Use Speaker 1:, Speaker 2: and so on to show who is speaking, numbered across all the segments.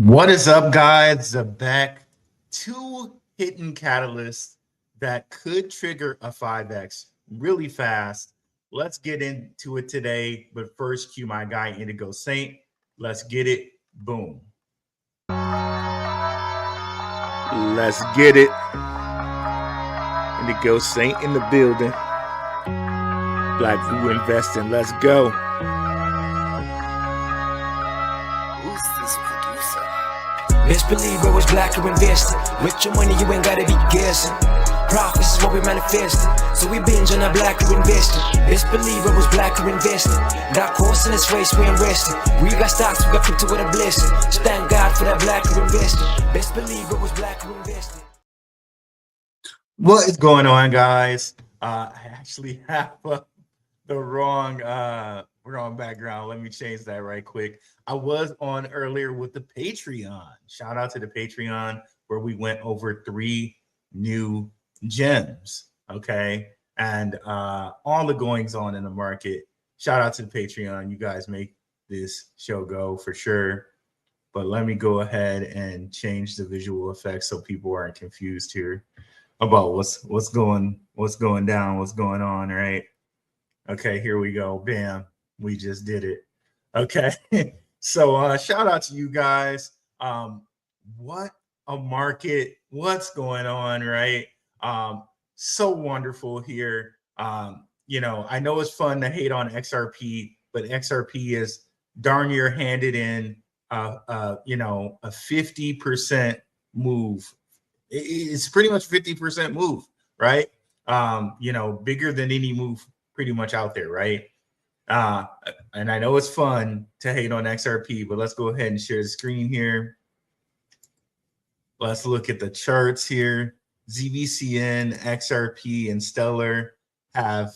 Speaker 1: What is up, guys? ZEBEC, two hidden catalysts that could trigger a 5x really fast. Let's get into it today. But first, cue my guy, Indigo Saint. Let's get it. Boom. Let's get it. Indigo Saint in the building. Blackrue Investing. Let's go.
Speaker 2: Best believe it was Blackrue Investing. With your money, you ain't gotta be guessing. Profits is what we manifesting, so we binge on our Blackrue Investing. Best believe it was Blackrue Investing. Got course in this race, we ain't resting. We got stocks, we got crypto with a blessing. Just thank God for that Blackrue Investing. Best believe it was Blackrue Investing.
Speaker 1: What is going on, guys? I actually have the wrong background. Let me change that right quick. I was on earlier with the Patreon. Shout out to the Patreon where we went over 3 new gems. Okay. And all the goings on in the market. Shout out to the Patreon. You guys make this show go for sure. But let me go ahead and change the visual effects so people aren't confused here about what's going down, what's going on, right? Okay, here we go. Bam. We just did it. Okay. So shout out to you guys. What a market. What's going on, right? So wonderful here. You know, I know it's fun to hate on XRP, but XRP is darn near handed in you know, a 50% move. It's pretty much 50% move, right? You know, bigger than any move pretty much out there, right? And I know it's fun to hate on XRP, but let's go ahead and share the screen here. Let's look at the charts here. ZBCN, XRP, and Stellar have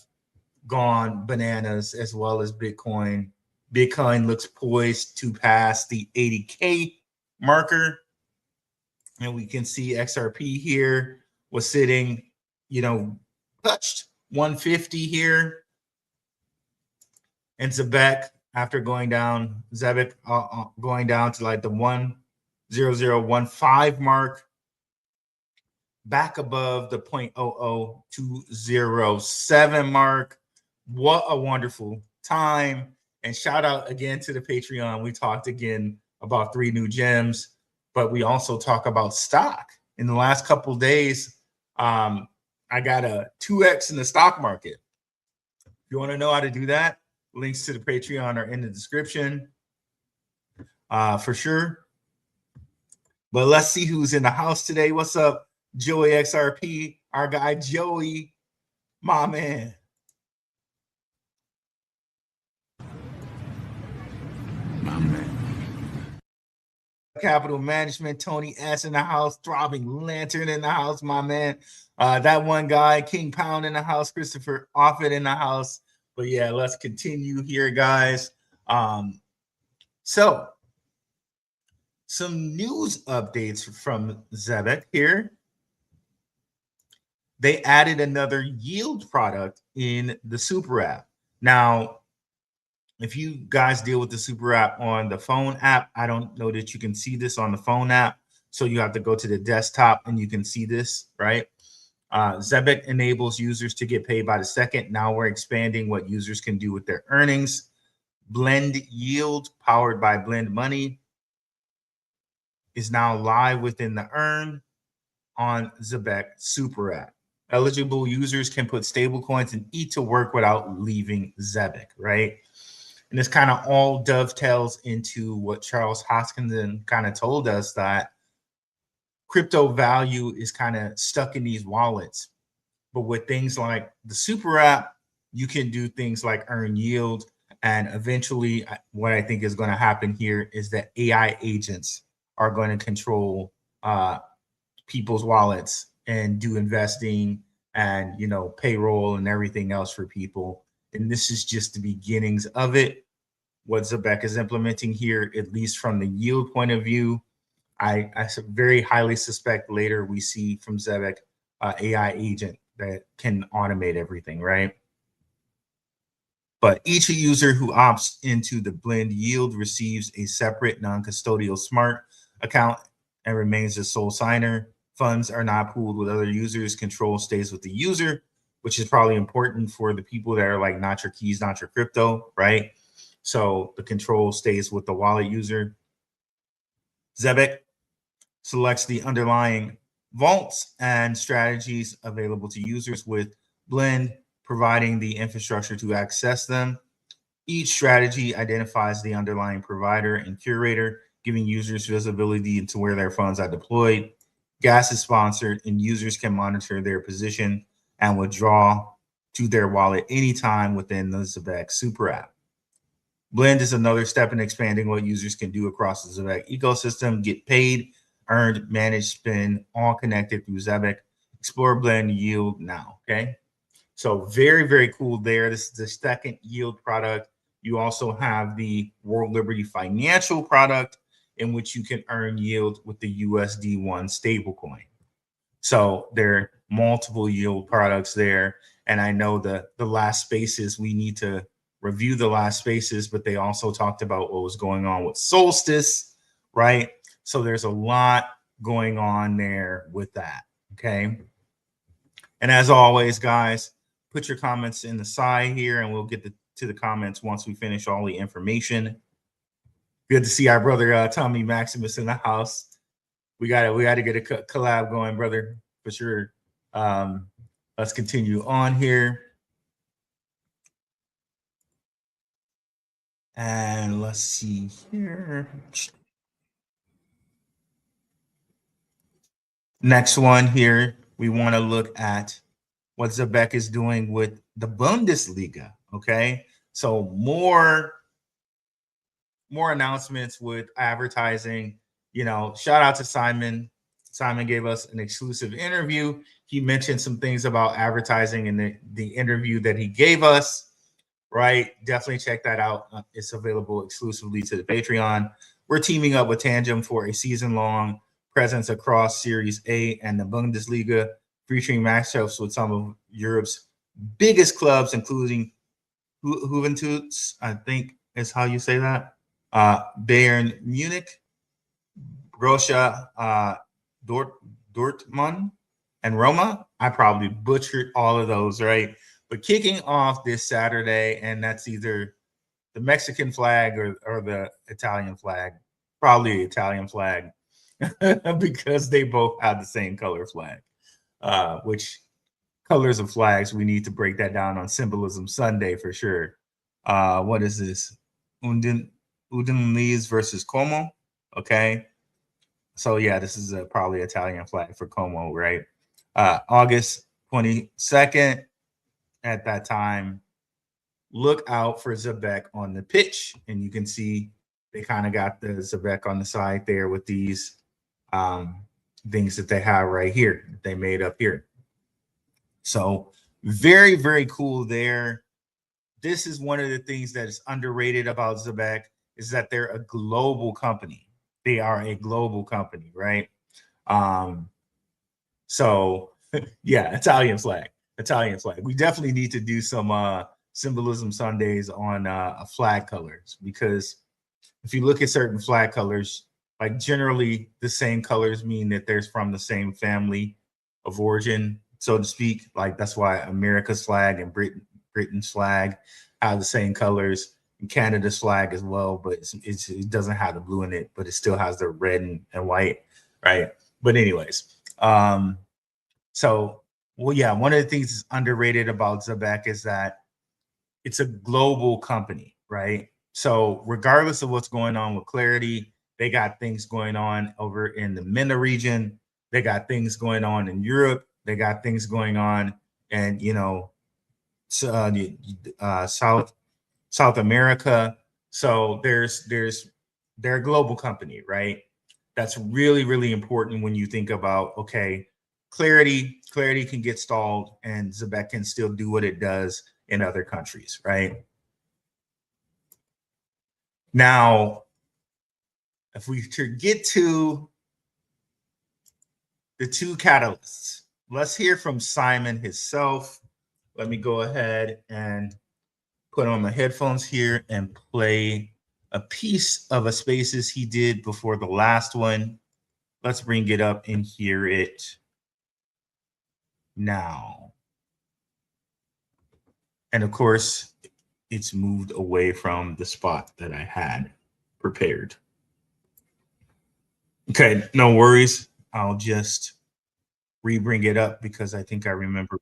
Speaker 1: gone bananas, as well as Bitcoin. Bitcoin looks poised to pass the 80K marker. And we can see XRP here was sitting, you know, touched 150 here. And ZEBEC, after going down, ZEBEC going down to like the 10015 mark, back above the 0.00207 mark. What a wonderful time. And shout out again to the Patreon. We talked again about 3 new gems, but we also talk about stock. In the last couple of days, I got a 2x in the stock market. If you want to know how to do that, links to the Patreon are in the description for sure. But let's see who's in the house today. What's up, Joey XRP? Our guy Joey, my man. My man. Capital Management, Tony S in the house, Throbbing Lantern in the house, my man. That one guy, King Pound in the house, Christopher Offit in the house. But yeah, let's continue here, guys. So some news updates from ZEBEC here. They added another yield product in the Super app. Now, if you guys deal with the Super app on the phone app, I don't know that you can see this on the phone app. So you have to go to the desktop and you can see this, right? ZEBEC enables users to get paid by the second. Now we're expanding what users can do with their earnings. Blend Yield, powered by Blend Money, is now live within the Earn on ZEBEC Super app. Eligible users can put stable coins and eat to work without leaving ZEBEC, right? And this kind of all dovetails into what Charles Hoskinson kind of told us, that crypto value is kind of stuck in these wallets. But with things like the Super app, you can do things like earn yield. And eventually, what I think is going to happen here is that AI agents are going to control people's wallets and do investing and, you know, payroll and everything else for people. And this is just the beginnings of it. What ZEBEC is implementing here, at least from the yield point of view, I very highly suspect later we see from ZEBEC AI agent that can automate everything, right? But each user who opts into the blend yield receives a separate non-custodial smart account and remains the sole signer. Funds are not pooled with other users. Control stays with the user, which is probably important for the people that are like not your keys, not your crypto, right? So the control stays with the wallet user. ZEBEC selects the underlying vaults and strategies available to users, with Blend providing the infrastructure to access them. Each strategy identifies the underlying provider and curator, giving users visibility into where their funds are deployed. Gas is sponsored, and users can monitor their position and withdraw to their wallet anytime within the ZEBEC super app. Blend is another step in expanding what users can do across the ZEBEC ecosystem: get paid, earned, manage, spend, all connected through ZEBEC. Explore Blend Yield now, okay? So very, very cool there. This is the second yield product. You also have the World Liberty Financial product, in which you can earn yield with the USD1 stablecoin. So there are multiple yield products there. And I know the last spaces, we need to review the last spaces, but they also talked about what was going on with Solstice, right? So there's a lot going on there with that, okay? And as always, guys, put your comments in the side here, and we'll get to the comments once we finish all the information. Good to see our brother Tommy Maximus in the house. We got to get a collab going, brother, for sure. Let's continue on here. And let's see here. Next one here, we want to look at what ZEBEC is doing with the Bundesliga, okay? So more announcements with advertising. You know, shout out to Simon. Simon gave us an exclusive interview. He mentioned some things about advertising in the interview that he gave us, right? Definitely check that out. It's available exclusively to the Patreon. We're teaming up with Tangem for a season-long presence across Series A and the Bundesliga, featuring matchups with some of Europe's biggest clubs, including Juventus, I think is how you say that, Bayern Munich, Borussia Dortmund, and Roma. I probably butchered all of those, right? But kicking off this Saturday, and that's either the Mexican flag or the Italian flag, probably the Italian flag, because they both have the same color flag. Which colors of flags, we need to break that down on Symbolism Sunday for sure. What is this? Udinese versus Como. Okay. So yeah, this is probably Italian flag for Como, right? August 22nd. At that time, look out for ZEBEC on the pitch, and you can see they kind of got the ZEBEC on the side there with these things that they have right here that they made up here. So very, very cool there. This is one of the things that is underrated about ZEBEC, is that they're a global company. They are a global company, right? So yeah, Italian flag. We definitely need to do some Symbolism Sundays on flag colors, because if you look at certain flag colors, like generally the same colors mean that there's from the same family of origin, so to speak. Like that's why America's flag and Britain's flag have the same colors, and Canada's flag as well, but it doesn't have the blue in it, but it still has the red and white, right? But anyways, so well, yeah, one of the things that's underrated about ZEBEC is that it's a global company, right? So regardless of what's going on with Clarity, they got things going on over in the MENA region. They got things going on in Europe. They got things going on, and South America. So they're a global company, right? That's really, really important when you think about, okay, Clarity can get stalled, and ZEBEC can still do what it does in other countries, right? Now, if we get to the two catalysts, let's hear from Simon himself. Let me go ahead and put on my headphones here and play a piece of a spaces he did before the last one. Let's bring it up and hear it now. And of course, it's moved away from the spot that I had prepared. Okay, no worries. I'll just re-bring it up because I think I remember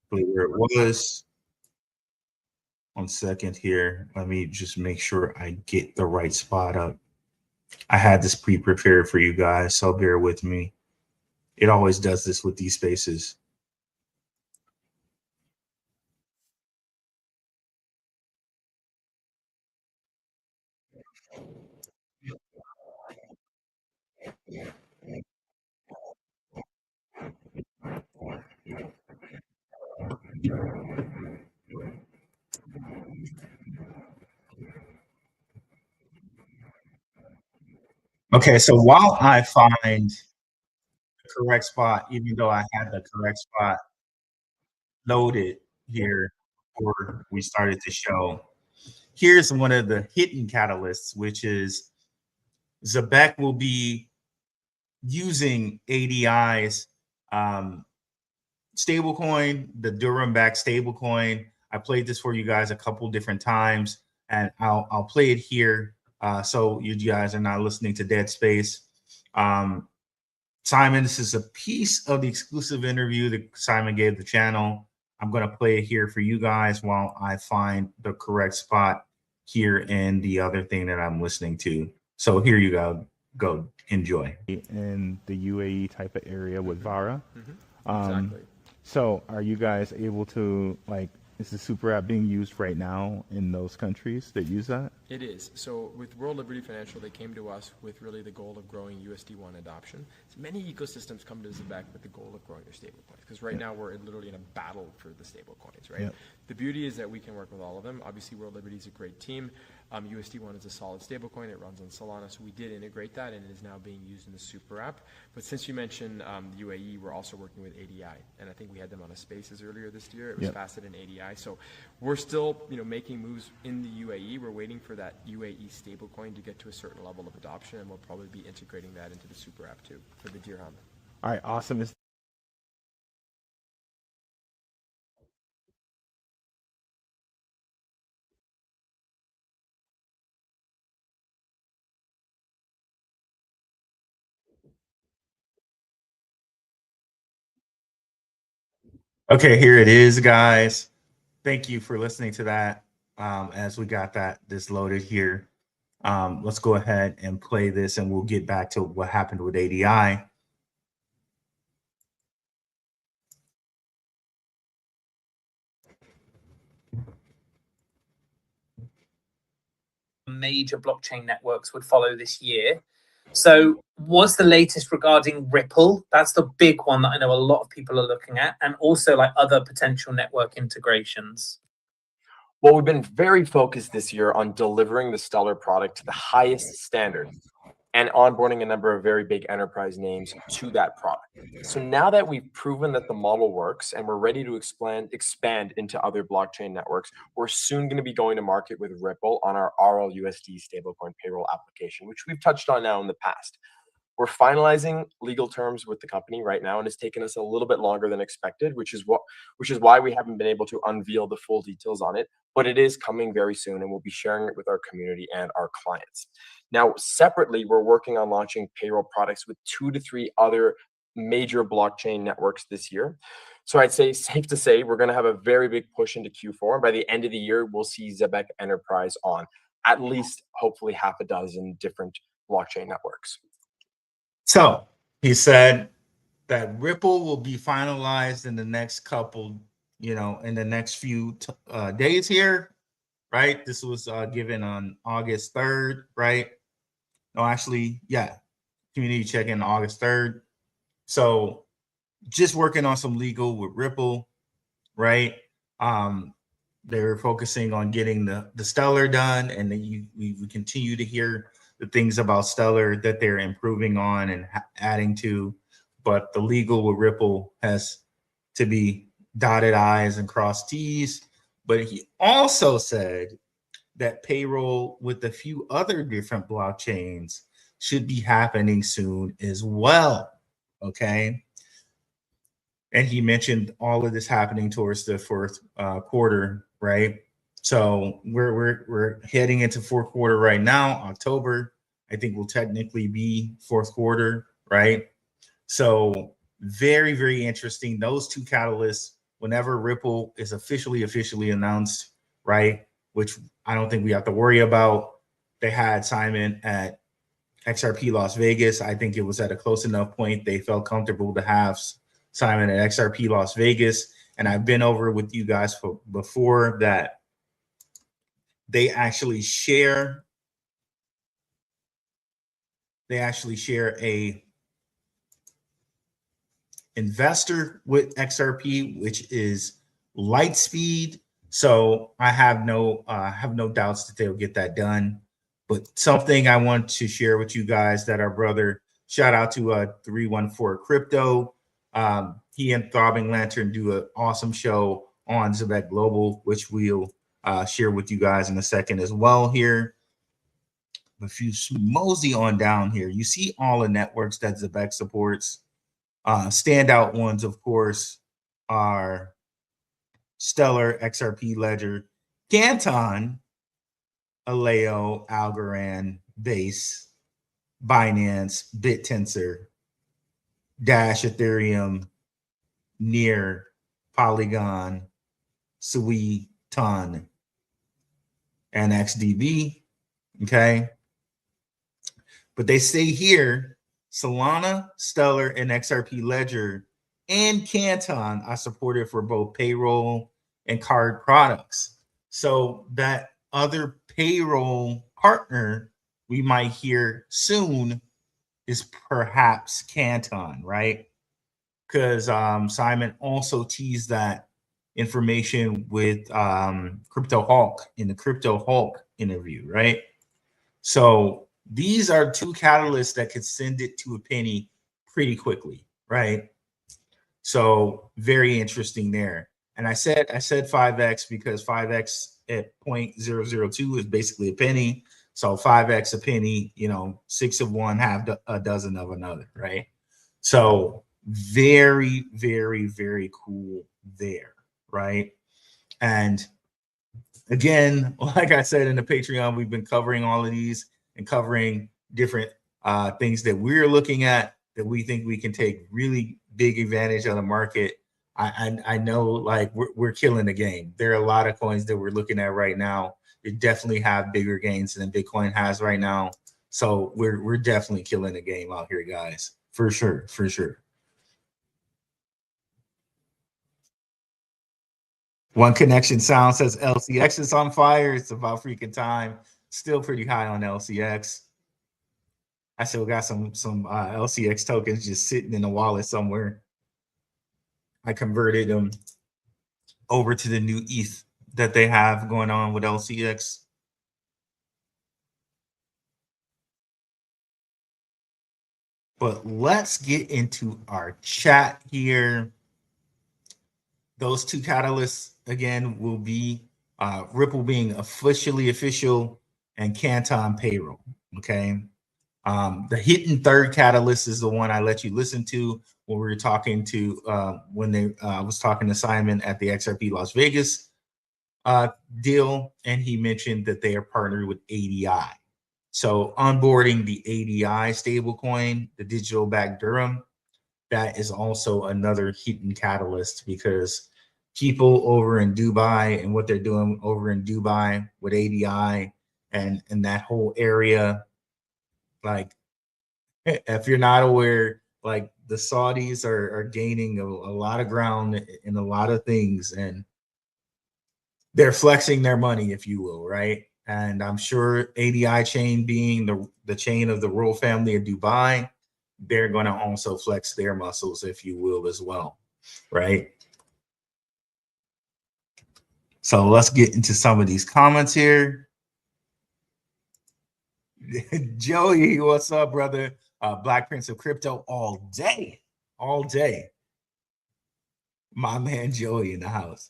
Speaker 1: where it was. 1 second here. Let me just make sure I get the right spot up. I had this pre-prepared for you guys, so bear with me. It always does this with these spaces. Okay, so while I find the correct spot, even though I had the correct spot loaded here before we started the show, here's one of the hidden catalysts, which is ZEBEC will be using ADI's stablecoin, the Durham-backed stablecoin. I played this for you guys a couple different times, and I'll play it here so you guys are not listening to dead space. Simon, this is a piece of the exclusive interview that Simon gave the channel. I'm going to play it here for you guys while I find the correct spot here in the other thing that I'm listening to. So here you go. Go enjoy. In the UAE type of area with Vara.
Speaker 3: Exactly.
Speaker 1: So are you guys able to, like, is the super app being used right now in those countries that use that?
Speaker 3: It is. So with World Liberty Financial, they came to us with really the goal of growing USD1 adoption. So many ecosystems come to ZEBEC with the goal of growing their stablecoins, because right now we're literally in a battle for the stablecoins, right?
Speaker 1: Yep.
Speaker 3: The beauty is that we can work with all of them. Obviously, World Liberty is a great team. USD1 is a solid stablecoin. It runs on Solana, so we did integrate that, and it is now being used in the super app. But since you mentioned UAE, we're also working with ADI, and I think we had them on a Spaces earlier this year. It was
Speaker 1: Yep.
Speaker 3: Facet and ADI, so we're still, making moves in the UAE. We're waiting for that UAE stablecoin to get to a certain level of adoption, and we'll probably be integrating that into the super app too for the dirham.
Speaker 1: All right, awesome. Okay, here it is, guys. Thank you for listening to that. As we got this loaded here, let's go ahead and play this, and we'll get back to what happened with ADI.
Speaker 4: Major blockchain networks would follow this year. So what's the latest regarding Ripple? That's the big one that I know a lot of people are looking at, and also like other potential network integrations.
Speaker 5: Well, we've been very focused this year on delivering the Stellar product to the highest standard and onboarding a number of very big enterprise names to that product. So now that we've proven that the model works and we're ready to expand into other blockchain networks, we're soon going to be going to market with Ripple on our RLUSD stablecoin payroll application, which we've touched on now in the past. We're finalizing legal terms with the company right now, and it's taken us a little bit longer than expected, which is why we haven't been able to unveil the full details on it. But it is coming very soon, and we'll be sharing it with our community and our clients. Now, separately, we're working on launching payroll products with 2 to 3 other major blockchain networks this year. So I'd say safe to say we're going to have a very big push into Q4. And by the end of the year, we'll see ZEBEC Enterprise on at least, hopefully, half a dozen different blockchain networks.
Speaker 1: So he said that Ripple will be finalized in the next couple, in the next few days here, right? This was given on August 3rd, right? No, actually, yeah, community check-in August 3rd. So just working on some legal with Ripple, right? They're focusing on getting the Stellar done, and then we continue to hear the things about Stellar that they're improving on and adding to, but the legal with Ripple has to be dotted I's and crossed T's. But he also said that payroll with a few other different blockchains should be happening soon as well. Okay. And he mentioned all of this happening towards the fourth quarter, right? So we're heading into fourth quarter right now. October, I think, will technically be fourth quarter, right? So very, very interesting. Those two catalysts, whenever Ripple is officially announced, right? Which I don't think we have to worry about. They had Simon at XRP Las Vegas. I think it was at a close enough point they felt comfortable to have Simon at XRP Las Vegas. And I've been over with you guys before that they actually share a investor with XRP, which is Lightspeed. So I have no doubts that they'll get that done. But something I want to share with you guys that our brother, shout out to 314 Crypto. He and Throbbing Lantern do an awesome show on ZEBEC Global, which we'll share with you guys in a second as well here. If you mosey on down here, you see all the networks that ZEBEC supports. Standout ones, of course, are Stellar, XRP Ledger, Canton, Aleo, Algorand, Base, Binance, BitTensor, Dash, Ethereum, Near, Polygon, Sui, Ton, and XDB. Okay. But they say here, Solana, Stellar, and XRP Ledger and Canton are supported for both payroll and card products. So that other payroll partner we might hear soon is perhaps Canton, right? Because Simon also teased that information with Crypto Hulk in the Crypto Hulk interview, right? So these are two catalysts that could send it to a penny pretty quickly, right? So very interesting there. And I said 5x because 5x at 0.002 is basically a penny. So 5x a penny, 6 of one, half a dozen of another, right? So very, very, very cool there, right? And again, like I said in the Patreon, we've been covering all of these and covering different things that we're looking at that we think we can take really big advantage of the market. I know, like, we're killing the game. There are a lot of coins that we're looking at right now that definitely have bigger gains than Bitcoin has right now. So we're definitely killing the game out here, guys, for sure, for sure. One Connection Sound says LCX is on fire. It's about freaking time. Still pretty high on LCX. I still got some LCX tokens just sitting in a wallet somewhere. I converted them over to the new ETH that they have going on with LCX. But let's get into our chat here. Those two catalysts, again, will be Ripple being officially official and Canton payroll, okay? The hidden third catalyst is the one I let you listen to when we were talking to, I was talking to Simon at the XRP Las Vegas deal, and he mentioned that they are partnered with ADI. So onboarding the ADI stablecoin, the digital backed Durham, that is also another hidden catalyst because people over in Dubai and what they're doing over in Dubai with ADI and that whole area, like, if you're not aware, like, the Saudis are gaining a lot of ground in a lot of things, and they're flexing their money, if you will, right? And I'm sure ADI chain being the chain of the royal family of Dubai, they're going to also flex their muscles, if you will, as well, right? So let's get into some of these comments here. Joey, what's up, brother? Black Prince of Crypto all day. My man Joey in the house.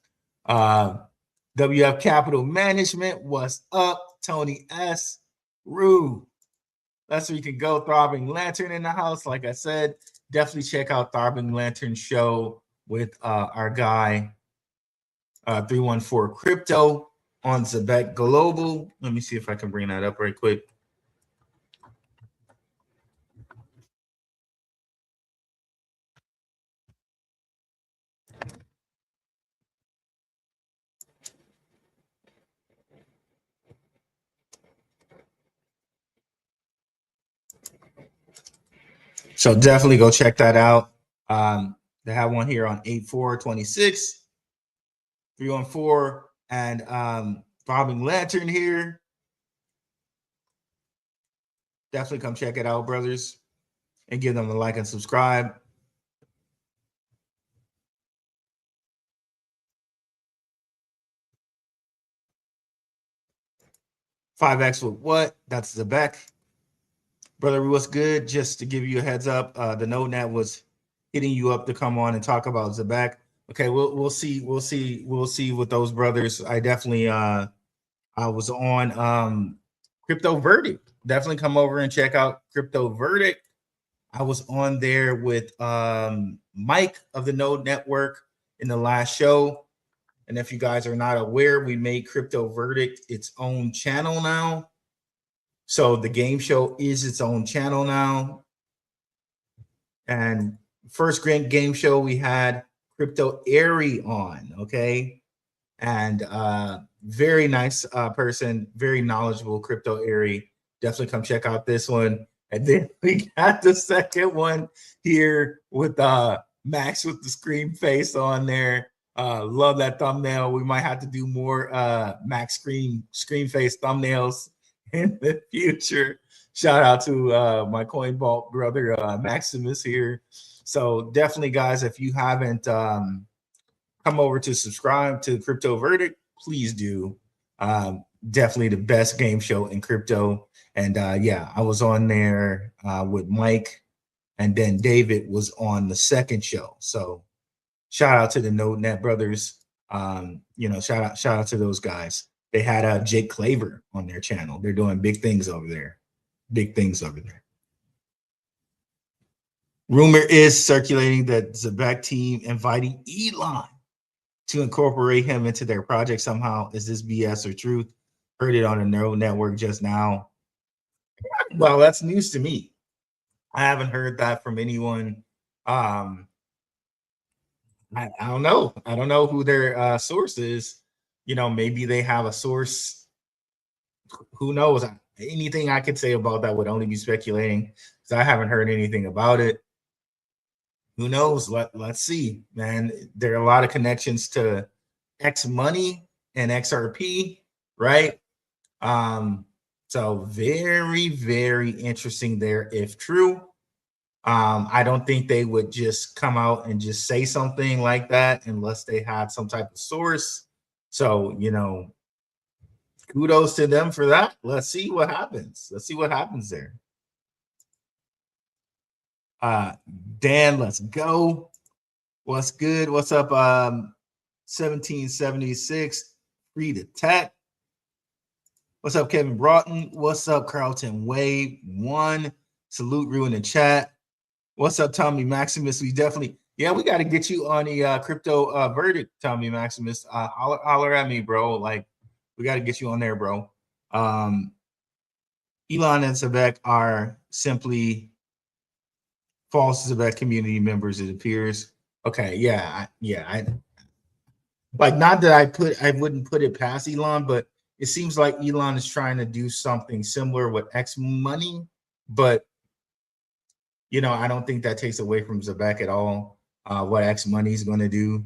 Speaker 1: WF Capital Management, what's up? Tony S. Rue. That's where you can go. Throbbing Lantern in the house. Like I said, definitely check out Throbbing Lantern show with our guy 314 Crypto on ZEBEC Global. Let me see if I can bring that up right quick. So definitely go check that out. They have one here on 8/4/26, 314, and Throbbing Lantern here. Definitely come check it out, brothers, and give them a like and subscribe. $5X with what? That's ZEBEC. Brother, what's good? Just to give you a heads up, the NodeNet was hitting you up to come on and talk about ZEBEC. Okay, we'll see with those brothers. I definitely I was on Crypto Verdict. Definitely come over and check out Crypto Verdict. I was on there with Mike of the Node Network in the last show. And if you guys are not aware, we made Crypto Verdict its own channel now. So the game show is its own channel now. And first grand game show, we had Crypto Airy on, okay? And very nice person, very knowledgeable, Crypto Airy. Definitely come check out this one. And then we got the second one here with Max with the scream face on there. Love that thumbnail. We might have to do more Max screen face thumbnails in the future. Shout out to my Coin Vault brother Maximus here. So definitely, guys, if you haven't come over to subscribe to Crypto Verdict, please do. Definitely the best game show in crypto. And yeah, I was on there with Mike, and then David was on the second show. So shout out to the NodeNet brothers. Shout out to those guys. They had Jake Claver on their channel. They're doing big things over there. Big things over there. Rumor is circulating that ZEBEC team inviting Elon to incorporate him into their project somehow. Is this BS or truth? Heard it on the Node Network just now. Well, that's news to me. I haven't heard that from anyone. I don't know. I don't know who their source is. Maybe they have a source. Who knows? Anything I could say about that would only be speculating, because I haven't heard anything about it. Who knows? Let's see, man. There are a lot of connections to X Money and XRP, right? So very, very interesting there if true. I don't think they would just come out and just say something like that unless they had some type of source. So, kudos to them for that. Let's see what happens. Let's see what happens there. Dan, let's go. What's good? What's up? 1776, free to tech. What's up, Kevin Broughton? What's up, Carlton Wade? Salute Rue in the chat. What's up, Tommy Maximus? We got to get you on the Crypto Verdict, Tommy Maximus. Holler at me, bro. Like, we got to get you on there, bro. Elon and ZEBEC are simply false ZEBEC community members, it appears. Okay, not that I wouldn't put it past Elon, but it seems like Elon is trying to do something similar with X Money, but I don't think that takes away from ZEBEC at all, what X Money is going to do.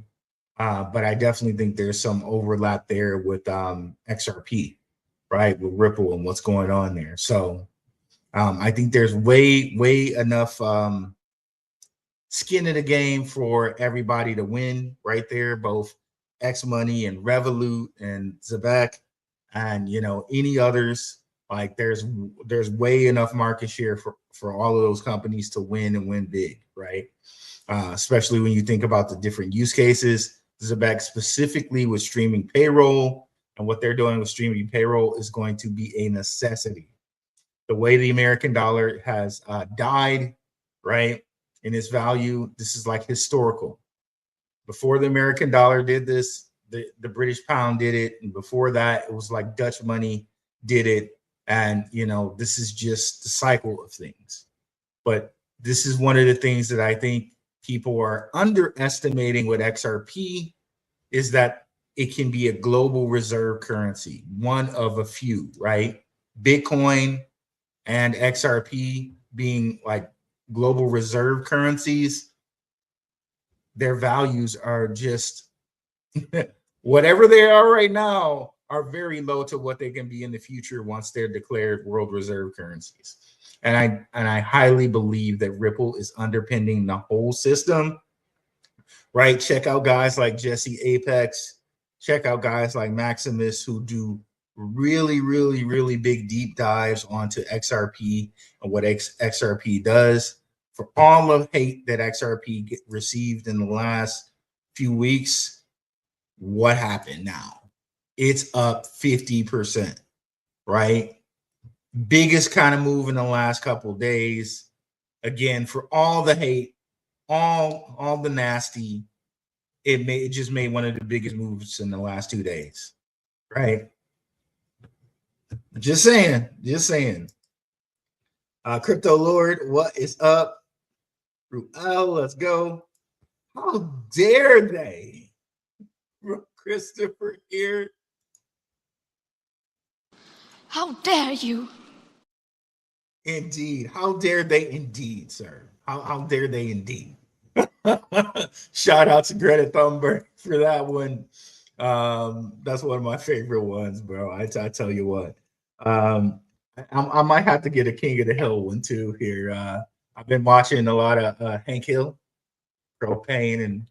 Speaker 1: But I definitely think there's some overlap there with XRP, right? With Ripple and what's going on there. So I think there's way enough skin in the game for everybody to win right there, both X Money and Revolut and ZEBEC and any others. Like there's way enough market share for all of those companies to win and win big, right? Especially when you think about the different use cases. ZEBEC specifically with streaming payroll, and what they're doing with streaming payroll is going to be a necessity. The way the American dollar has died, right, in its value, this is like historical. Before the American dollar did this, the British pound did it, and before that, it was like Dutch money did it. And you know, this is just the cycle of things. But this is one of the things that I think people are underestimating with XRP, is that it can be a global reserve currency, one of a few, right? Bitcoin and XRP being like global reserve currencies, their values are just whatever they are right now are very low to what they can be in the future once they're declared world reserve currencies. And I highly believe that Ripple is underpinning the whole system, right? Check out guys like Jesse Apex, check out guys like Maximus, who do really, really, really big deep dives onto XRP and what XRP does. For all of hate that XRP received in the last few weeks, what happened now? It's up 50%, right? Biggest kind of move in the last couple of days. Again, for all the hate, all the nasty, it just made one of the biggest moves in the last 2 days, right? Just saying. Crypto Lord, what is up? Ruel, let's go. How dare they? Christopher here.
Speaker 6: How dare you?
Speaker 1: Indeed. How dare they indeed, sir? How dare they indeed? Shout out to Greta Thunberg for that one. That's one of my favorite ones, bro. I tell you what. I might have to get a King of the Hill one too here. I've been watching a lot of Hank Hill, propane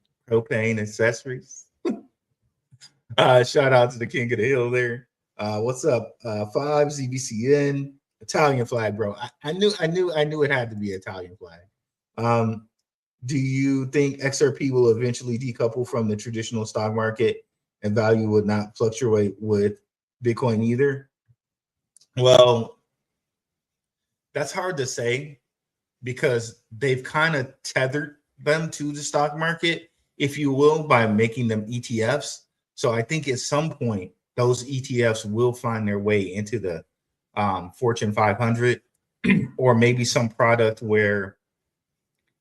Speaker 1: accessories. Shout out to the King of the Hill there. What's up? 5 ZBCN Italian flag, bro. I knew it had to be Italian flag. Do you think XRP will eventually decouple from the traditional stock market and value would not fluctuate with Bitcoin either? Well, that's hard to say because they've kind of tethered them to the stock market, if you will, by making them ETFs. So I think at some point those ETFs will find their way into the Fortune 500 or maybe some product where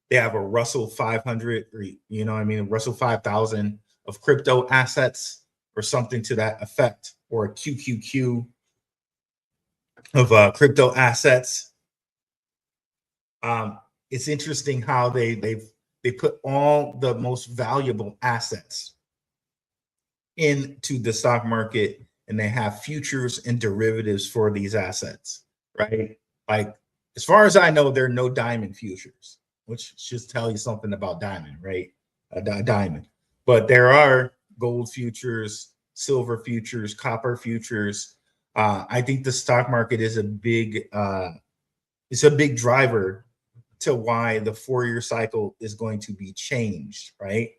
Speaker 1: they have a Russell 500 or, you know what I mean, Russell 5000 of crypto assets or something to that effect, or a QQQ of crypto assets. It's interesting how they put all the most valuable assets into the stock market, and they have futures and derivatives for these assets, right? Like, as far as I know, there are no diamond futures, which should tell you something about diamond, right? Diamond. But there are gold futures, silver futures, copper futures. I think the stock market is a big driver to why the 4-year cycle is going to be changed, right?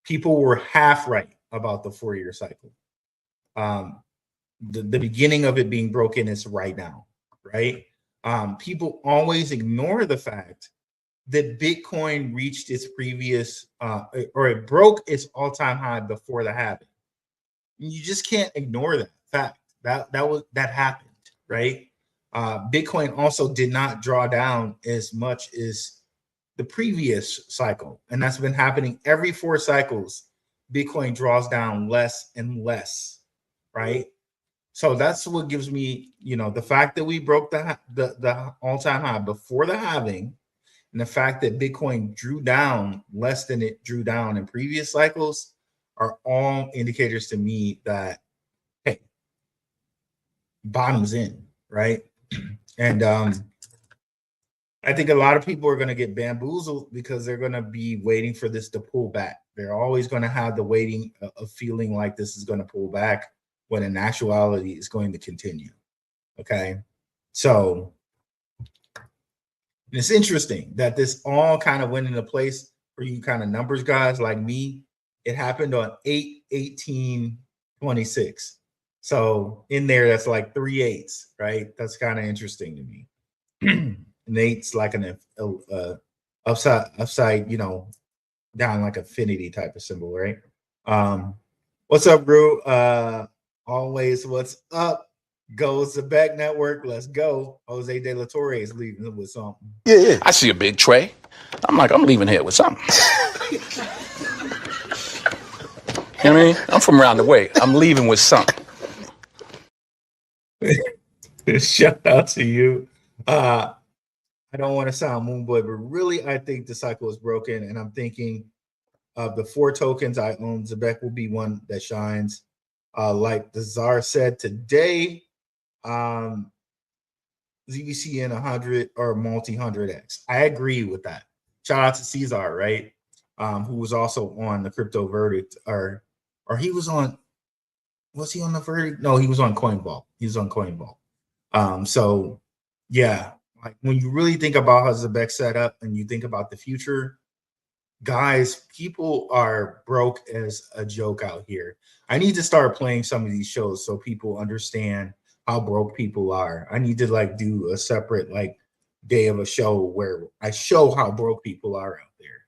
Speaker 1: People were half right about the 4-year cycle. The beginning of it being broken is right now, right? People always ignore the fact that Bitcoin reached its previous or it broke its all-time high before the halving. You just can't ignore that fact. That happened, right? Bitcoin also did not draw down as much as the previous cycle, and that's been happening every 4 cycles. Bitcoin draws down less and less, right? So that's what gives me, you know, the fact that we broke the all-time high before the halving, and the fact that Bitcoin drew down less than it drew down in previous cycles are all indicators to me that, hey, bottom's in, right? And I think a lot of people are going to get bamboozled because they're going to be waiting for this to pull back. They're always going to have the waiting of feeling like this is going to pull back, when in actuality it's going to continue. Okay. So it's interesting that this all kind of went into place for you kind of numbers guys like me It happened on 8/18/26. So in there, that's like 3 8s, right? That's kind of interesting to me. An 8's like an upside, down like affinity type of symbol, right? What's up, Rue? Always what's up? Goes the back network. Let's go. Jose De La Torre is leaving with something.
Speaker 7: Yeah. I see a big tray. I'm like, I'm leaving here with something. You know what I mean? I'm from around the way. I'm leaving with something.
Speaker 1: Shout out to you. I don't want to sound moonboy, but really, I think the cycle is broken, and I'm thinking of the 4 tokens I own, ZEBEC will be one that shines. Like the Czar said today, ZBCN 100 or multi 100x. I agree with that. Shout out to Cesar, right? Who was also on the crypto verdict, or he was on. Was he on the verdict? No, he was on CoinVault. He was on CoinVault. So yeah, like when you really think about how ZEBEC set up and you think about the future, guys, people are broke as a joke out here. I need to start playing some of these shows so people understand how broke people are. I need to like do a separate like day of a show where I show how broke people are out there.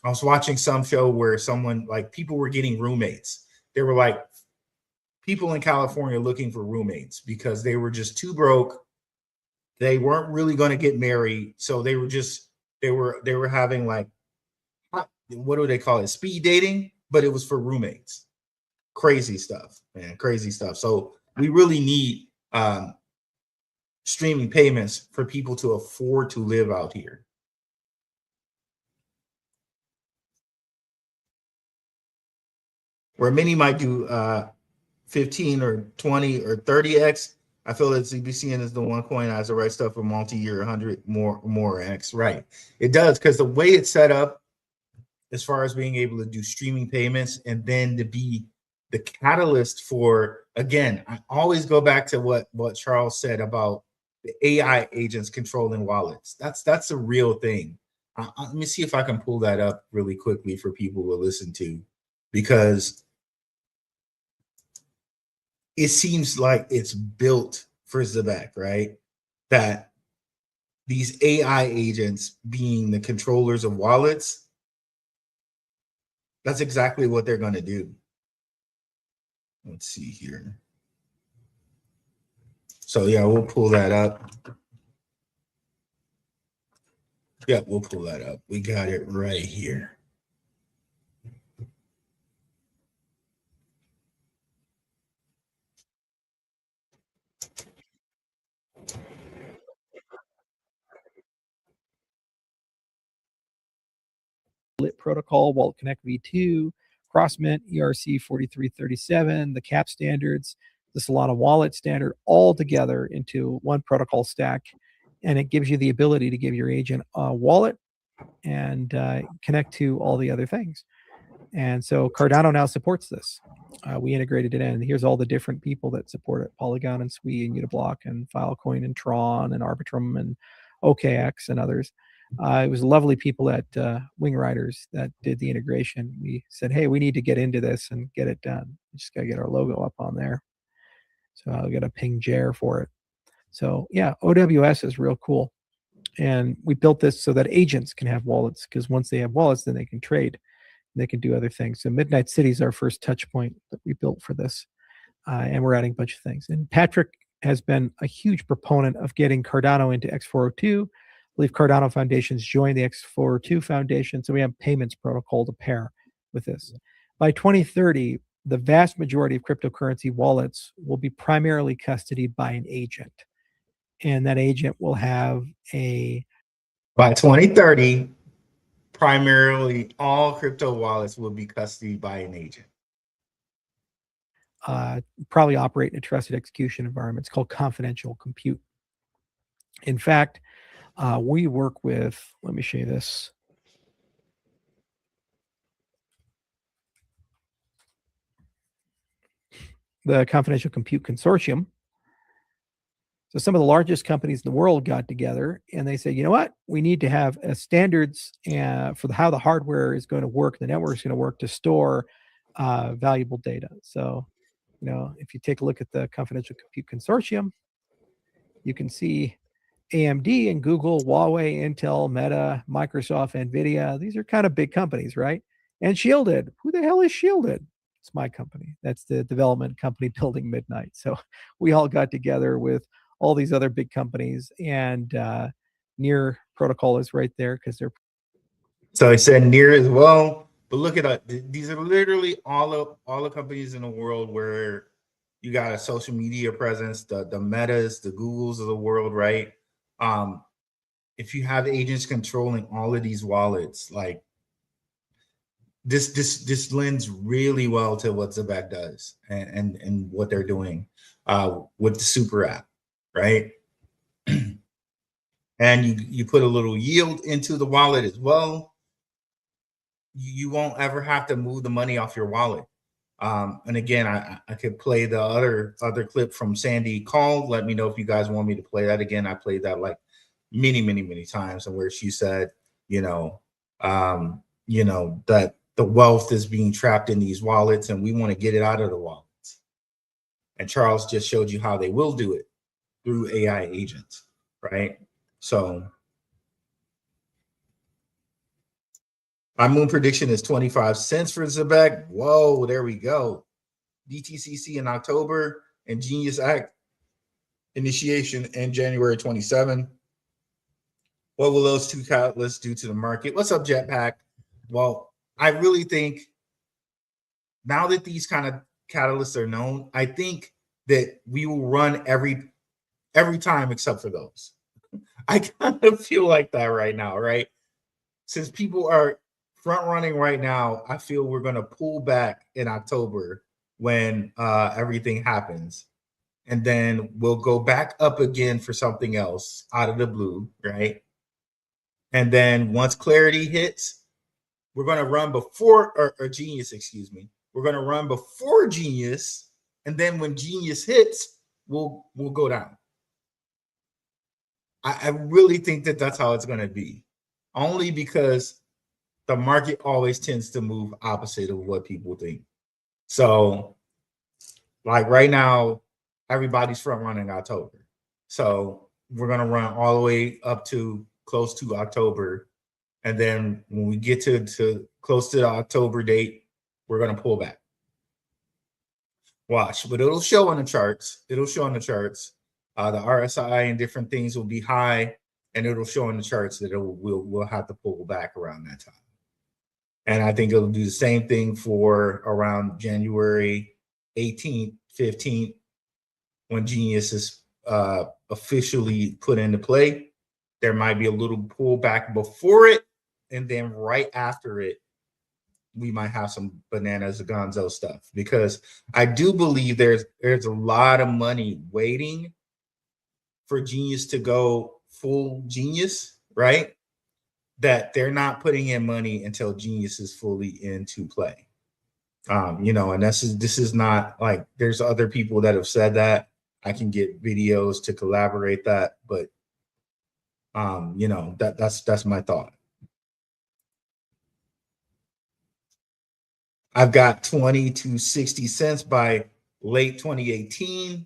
Speaker 1: I was watching some show where someone, like, people were getting roommates. They were like people in California looking for roommates because they were just too broke. They weren't really going to get married, so they were having like, what do they call it? Speed dating, but it was for roommates. Crazy stuff, man. Crazy stuff. So we really need streaming payments for people to afford to live out here. Where many might do 15 or 20 or 30x, I feel that ZBCN is the one coin that has the right stuff for multi-year 100 more x. Right. It does, because the way it's set up, as far as being able to do streaming payments and then to be the catalyst for, again, I always go back to what Charles said about the AI agents controlling wallets. That's a real thing. Let me see if I can pull that up really quickly for people to listen to, because it seems like it's built for ZEBEC, right? That these AI agents being the controllers of wallets, that's exactly what they're going to do. Let's see here. So yeah, we'll pull that up. Yeah, we'll pull that up. We got it right here.
Speaker 8: Lit protocol, Wallet Connect v2, Crossmint, ERC 4337, the CAP standards, the Solana wallet standard, all together into one protocol stack. And it gives you the ability to give your agent a wallet and connect to all the other things. And so Cardano now supports this. We integrated it in. Here's all the different people that support it: Polygon and Sui and Uniblock and Filecoin and Tron and Arbitrum and OKX and others. It was lovely people at Wing Riders that did the integration. We said, hey, we need to get into this and get it done. We just got to get our logo up on there. So I'll get a ping Jer for it. So yeah, OWS is real cool. And we built this so that agents can have wallets, because once they have wallets, then they can trade. They can do other things. So Midnight City is our first touch point that we built for this. And we're adding a bunch of things. And Patrick has been a huge proponent of getting Cardano into X402. I believe Cardano Foundation's joined the X402 Foundation. So we have payments protocol to pair with this. By 2030, the vast majority of cryptocurrency wallets will be primarily custodied by an agent. And that agent will have a...
Speaker 1: By 2030, primarily all crypto wallets will be custodied by an agent.
Speaker 8: Probably operate in a trusted execution environment. It's called confidential compute. In fact, we work with, let me show you this. The Confidential Compute Consortium So some of the largest companies in the world got together and they said, you know what, we need to have standards for how the hardware is going to work, the network is going to work to store valuable data. So, if you take a look at the Confidential Compute Consortium, you can see AMD and Google, Huawei, Intel, Meta, Microsoft, NVIDIA. These are kind of big companies, right? And Shielded. Who the hell is Shielded? It's my company. That's the development company building Midnight. So we all got together with all these other big companies, and Near Protocol is right there because they're.
Speaker 1: So I said Near as well. But look at that. These are literally all the companies in the world where you got a social media presence, the Metas, the Googles of the world, right? If you have agents controlling all of these wallets, like this lends really well to what ZEBEC does and what they're doing with the super app, right? And you put a little yield into the wallet as well. You won't ever have to move the money off your wallet. And again, I could play the other clip from Sandy Call. Let me know if you guys want me to play that again. I played that like many times, and where she said, that the wealth is being trapped in these wallets, and we want to get it out of the wallets. And Charles just showed you how they will do it through AI agents, right? So my moon prediction is 25 cents for ZEBEC. Whoa, there we go. BTCC in October and Genius Act initiation in January 27. What will those two catalysts do to the market? What's up, Jetpack? Well, I really think now that these kind of catalysts are known, I think that we will run every time except for those. I kind of feel like that right now, right? Since people are front running right now, I feel we're going to pull back in October when everything happens. And then we'll go back up again for something else out of the blue, right? And then once clarity hits, we're going to run before, or Genius, excuse me. We're going to run before Genius. And then when Genius hits, we'll go down. I really think that that's how it's going to be, only because the market always tends to move opposite of what people think. So like right now, everybody's front running October. So we're going to run all the way up to close to October. And then when we get to close to the October date, we're going to pull back. Watch, but it'll show on the charts. It'll show on the charts. The RSI and different things will be high, and it'll show on the charts that we'll have to pull back around that time. And I think it'll do the same thing for around January 18th, 15th, when Genius is officially put into play. There might be a little pullback before it, and then right after it, we might have some bananas gonzo stuff, because I do believe there's a lot of money waiting for Genius to go full Genius, right? That they're not putting in money until Genius is fully into play. And this is not like, there's other people that have said that. I can get videos to collaborate that, but that's my thought. I've got 20 to 60 cents by late 2018.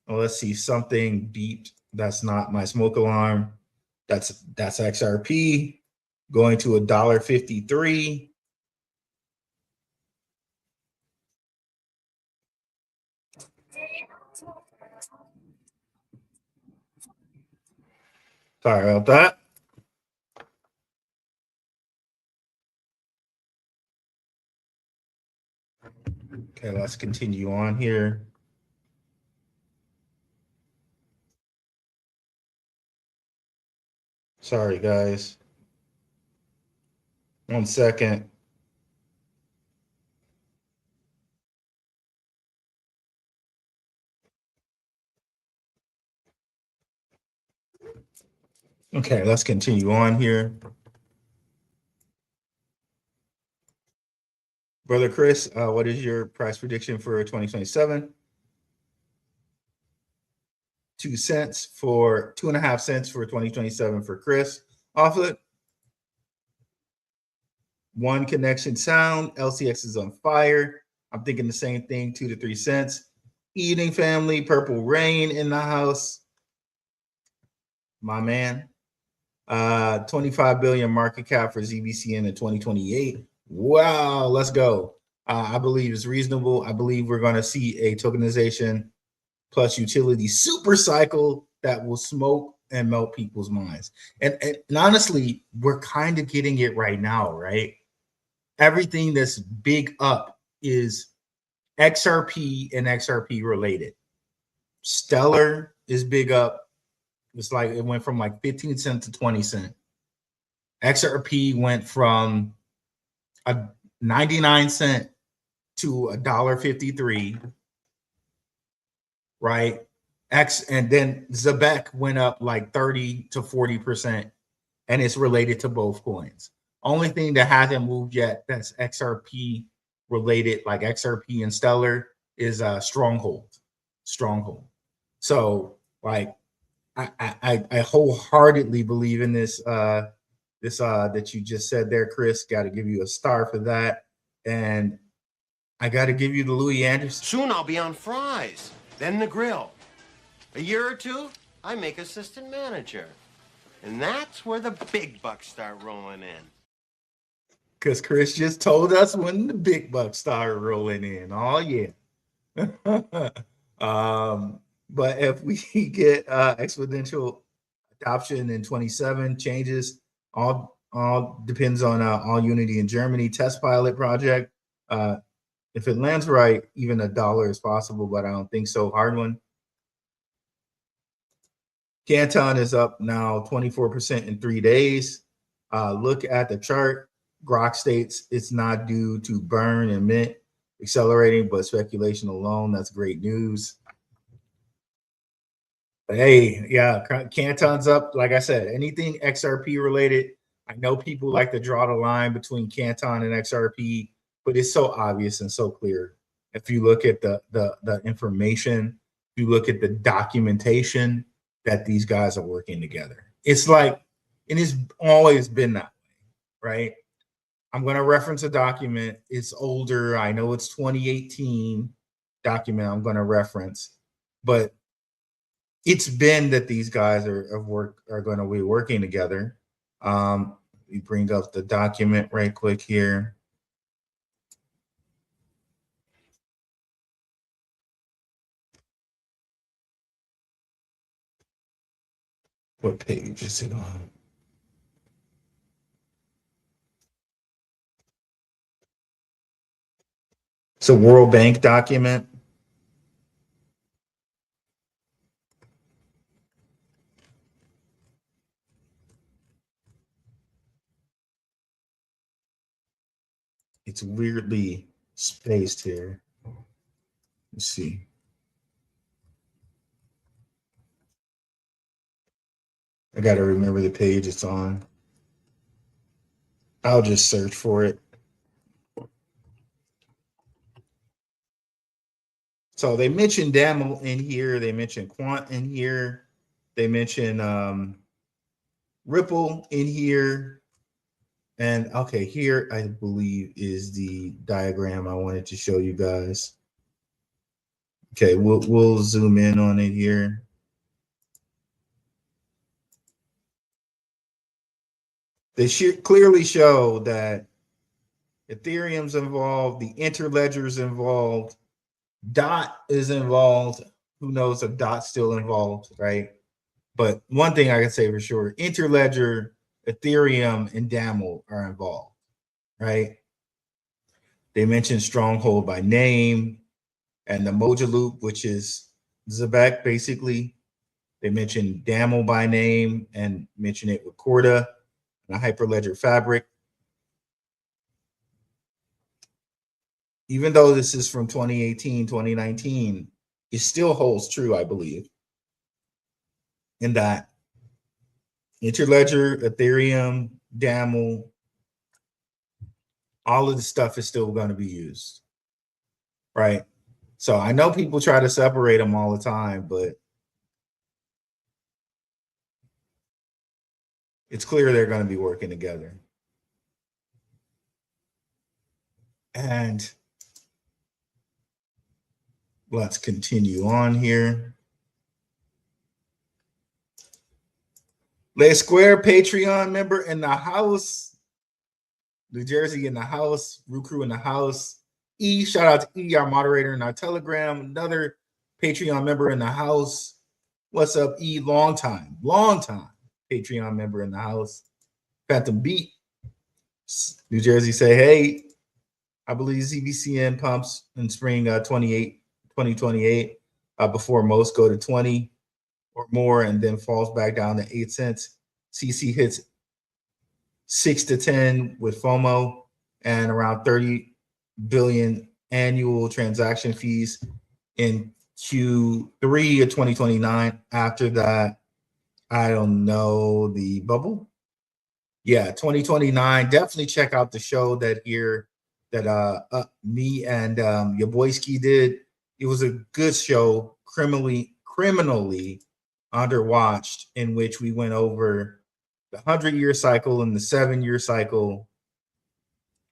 Speaker 1: Well, let's see, something beeped. That's not my smoke alarm. That's XRP going to $1.53. Sorry about that. Okay, let's continue on here. Sorry, guys. 1 second. Okay, let's continue on here. Brother Chris, what is your price prediction for 2027? 2.5 cents for 2027 for Chris off it. One connection sound. LCX is on fire. I'm thinking the same thing, 2 to 3 cents. Eating family, Purple Rain in the house. My man. 25 billion market cap for ZBCN in 2028. Wow, let's go. I believe it's reasonable. I believe we're going to see a tokenization plus utility super cycle that will smoke and melt people's minds. And honestly, we're kind of getting it right now, right? Everything that's big up is XRP and XRP related. Stellar is big up. It's like it went from like 15 cents to 20 cents. XRP went from a 99 cent to $1.53, right? And then ZEBEC went up like 30 to 40%, and it's related to both coins. Only thing that hasn't moved yet that's XRP related, like XRP and Stellar, is Stronghold. So like I wholeheartedly believe in this that you just said there, Chris. Got to give you a star for that. And I got to give you the Louis Anderson.
Speaker 9: Soon I'll be on fries, then the grill. A year or two, I make assistant manager. And that's where the big bucks start rolling in.
Speaker 1: Because Chris just told us when the big bucks start rolling in. Oh, yeah. But if we get exponential adoption in 27, changes, all depends on All Unity in Germany test pilot project. If it lands right, even $1 is possible, but I don't think so. Hard one. Canton is up now 24% in 3 days. Look at the chart. Grok states it's not due to burn and mint accelerating, but speculation alone. That's great news. But hey, yeah, Canton's up. Like I said, anything XRP related. I know people like to draw the line between Canton and XRP, but it's so obvious and so clear. If you look at the information, if you look at the documentation that these guys are working together. It's like, and it's always been that way, right? I'm going to reference a document. It's older. I know it's 2018 document I'm going to reference, but it's been that these guys are going to be working together. We bring up the document right quick here. What page is it on? It's a World Bank document. It's weirdly spaced here. Let's see. I got to remember the page it's on. I'll just search for it. So they mentioned DAML in here. They mentioned Quant in here. They mentioned Ripple in here. And okay, here I believe is the diagram I wanted to show you guys. Okay, we'll zoom in on it here. They clearly show that Ethereum's involved, the Interledger's involved, DOT is involved. Who knows if DOT's still involved, right? But one thing I can say for sure, Interledger, Ethereum, and DAML are involved, right? They mentioned Stronghold by name and the Moja Loop, which is ZEBEC, basically. They mentioned DAML by name and mention it with Corda and a Hyperledger Fabric. Even though this is from 2018, 2019, it still holds true, I believe, in that Interledger, Ethereum, DAML, all of the stuff is still going to be used, right? So I know people try to separate them all the time, but it's clear they're going to be working together. And let's continue on here. Les Square Patreon member in the house. New Jersey in the house. Recrew in the house. E, shout out to E, our moderator in our Telegram. Another Patreon member in the house. What's up, E? Long time Patreon member in the house. Phantom Beat. New Jersey say, hey, I believe ZBCN pumps in spring 2028 before most go to 20 or more and then falls back down to 8 cents. CC hits 6 to 10 with FOMO and around 30 billion annual transaction fees in Q3 of 2029. After that, I don't know, the bubble. Yeah, 2029. Definitely check out the show that me and your boy Ski did. It was a good show, criminally underwatched, in which we went over the 100-year cycle and the 7-year cycle.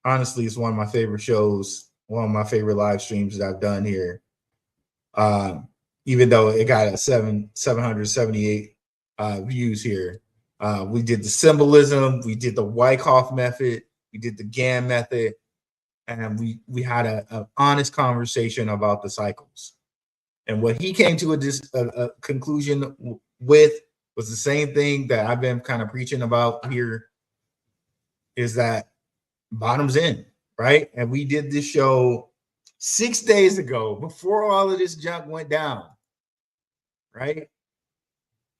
Speaker 1: Honestly, it's one of my favorite shows, one of my favorite live streams that I've done here. Even though it got a 778 views here. We did the symbolism, we did the Wyckoff method, we did the GAN method, and we had an honest conversation about the cycles. And what he came to a conclusion with was the same thing that I've been kind of preaching about here, is that bottoms in, right? And we did this show 6 days ago before all of this junk went down, right?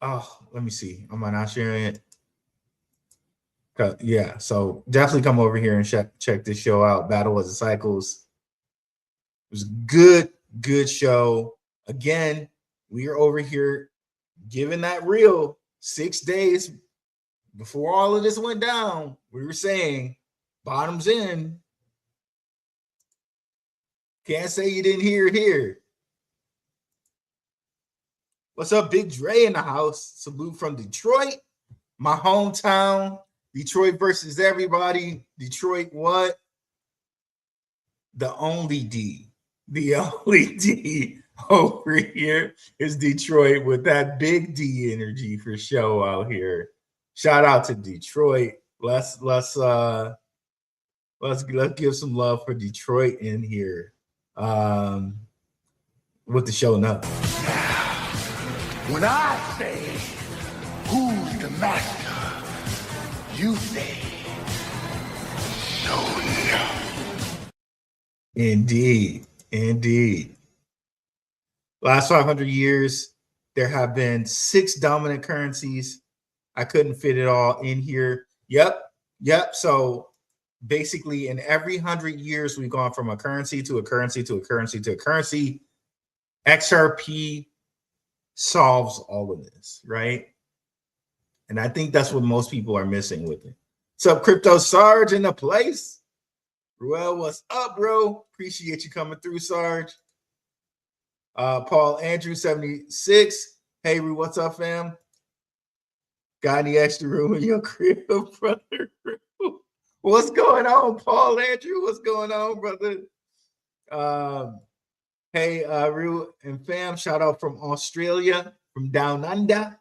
Speaker 1: Oh, let me see. Am I not sharing it? Yeah, so definitely come over here and check this show out. Battle of the Cycles. It was a good show. Again, we are over here giving that real 6 days before all of this went down. We were saying bottoms in. Can't say you didn't hear it here. What's up, Big Dre in the house? Salute from Detroit, my hometown. Detroit versus everybody. Detroit what? The only D. The only D over here is Detroit with that big D energy for show out here. Shout out to Detroit. Let's give some love for Detroit in here. With the show notes.
Speaker 10: When I say, who's the master? You say, no.
Speaker 1: Indeed. Last 500 years, there have been 6 dominant currencies. I couldn't fit it all in here. Yep. So basically, in every 100 years, we've gone from a currency to a currency to a currency to a currency. XRP solves all of this, right? And I think that's what most people are missing with it. What's up, Crypto Sarge in the place? Ruel, what's up, bro? Appreciate you coming through, Sarge. Paul Andrew 76. Hey, Ru, what's up, fam? Got any extra room in your crib, brother? What's going on, Paul Andrew? What's going on, brother? Hey, Ru and fam, shout out from Australia, from down under,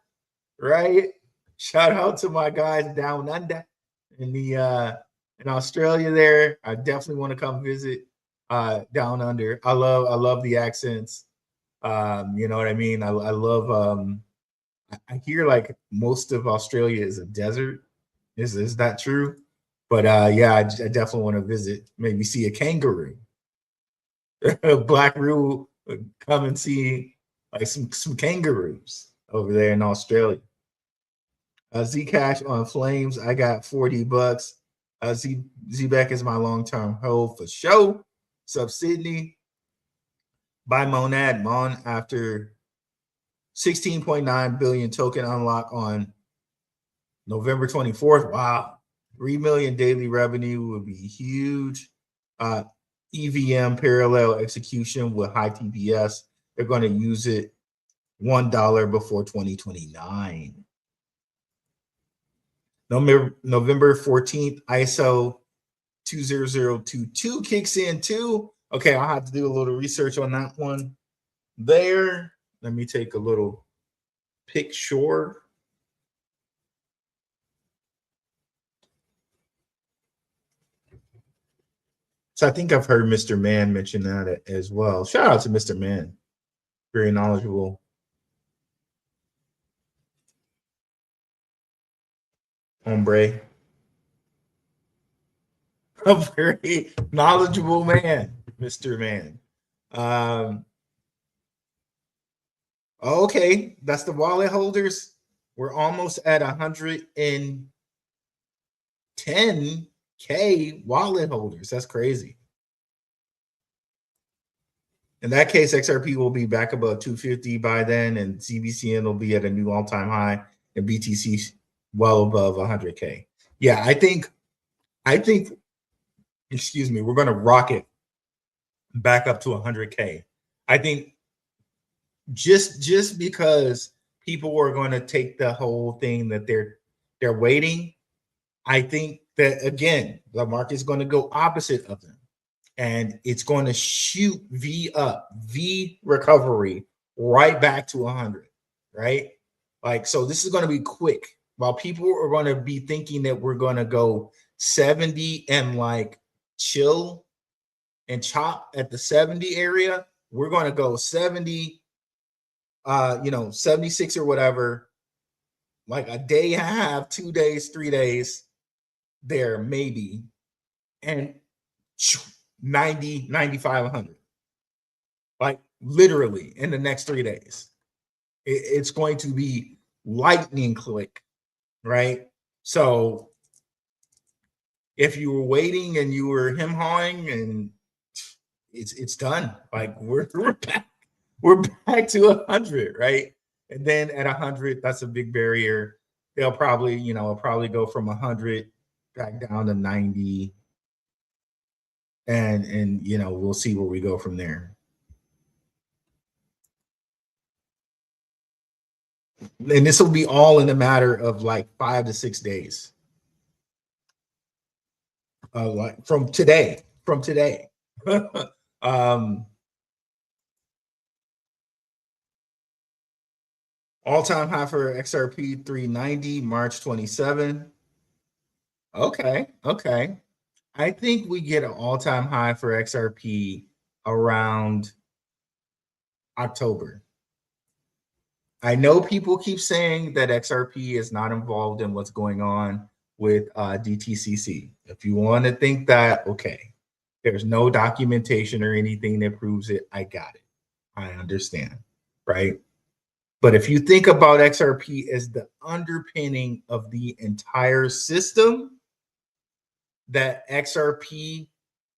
Speaker 1: right? Shout out to my guys down under in Australia there. I definitely want to come visit down under. I love the accents. You know what I mean? I love I hear like most of Australia is a desert. Is that true? But yeah, I definitely want to visit, maybe see a kangaroo. Blackrue, come and see like some kangaroos over there in Australia. Zcash on Flames, I got $40. ZBEC is my long-term hold for show. Sub Sydney. Buy Monad Mon after 16.9 billion token unlock on November 24th. Wow. 3 million daily revenue would be huge. EVM parallel execution with high TPS. They're going to use it $1 before 2029. November 14th, ISO 20022 kicks in too. Okay, I'll have to do a little research on that one there. Let me take a little picture. So I think I've heard Mr. Man mention that as well. Shout out to Mr. Man. Very knowledgeable. Hombre. A very knowledgeable man, Mr. Man. Okay, that's the wallet holders. We're almost at 110K wallet holders. That's crazy. In that case, XRP will be back above 250 by then, and ZBCN will be at a new all-time high, and BTC well above 100K. Yeah, I think, excuse me, we're going to rocket back up to 100K. I think just because people are going to take the whole thing that they're waiting, I think that, again, the market's going to go opposite of them. And it's going to shoot V up, V recovery right back to 100, right? Like, so this is going to be quick. While people are going to be thinking that we're going to go 70 and like chill and chop at the 70 area, we're going to go 70, 76 or whatever, like a day and a half, 2 days, 3 days there, maybe. And 90, 95, 100. Like literally in the next 3 days. It's going to be lightning quick, right? So if you were waiting and you were him-hawing, and it's done. Like we're back to 100, right? And then at 100, that's a big barrier. They'll probably, probably go from 100 back down to 90. And we'll see where we go from there. And this will be all in a matter of like 5 to 6 days. Like from today. All-time high for XRP 390, March 27. Okay. I think we get an all-time high for XRP around October. I know people keep saying that XRP is not involved in what's going on with DTCC. If you want to think that, okay, there's no documentation or anything that proves it, I got it. I understand, right? But if you think about XRP as the underpinning of the entire system, that XRP,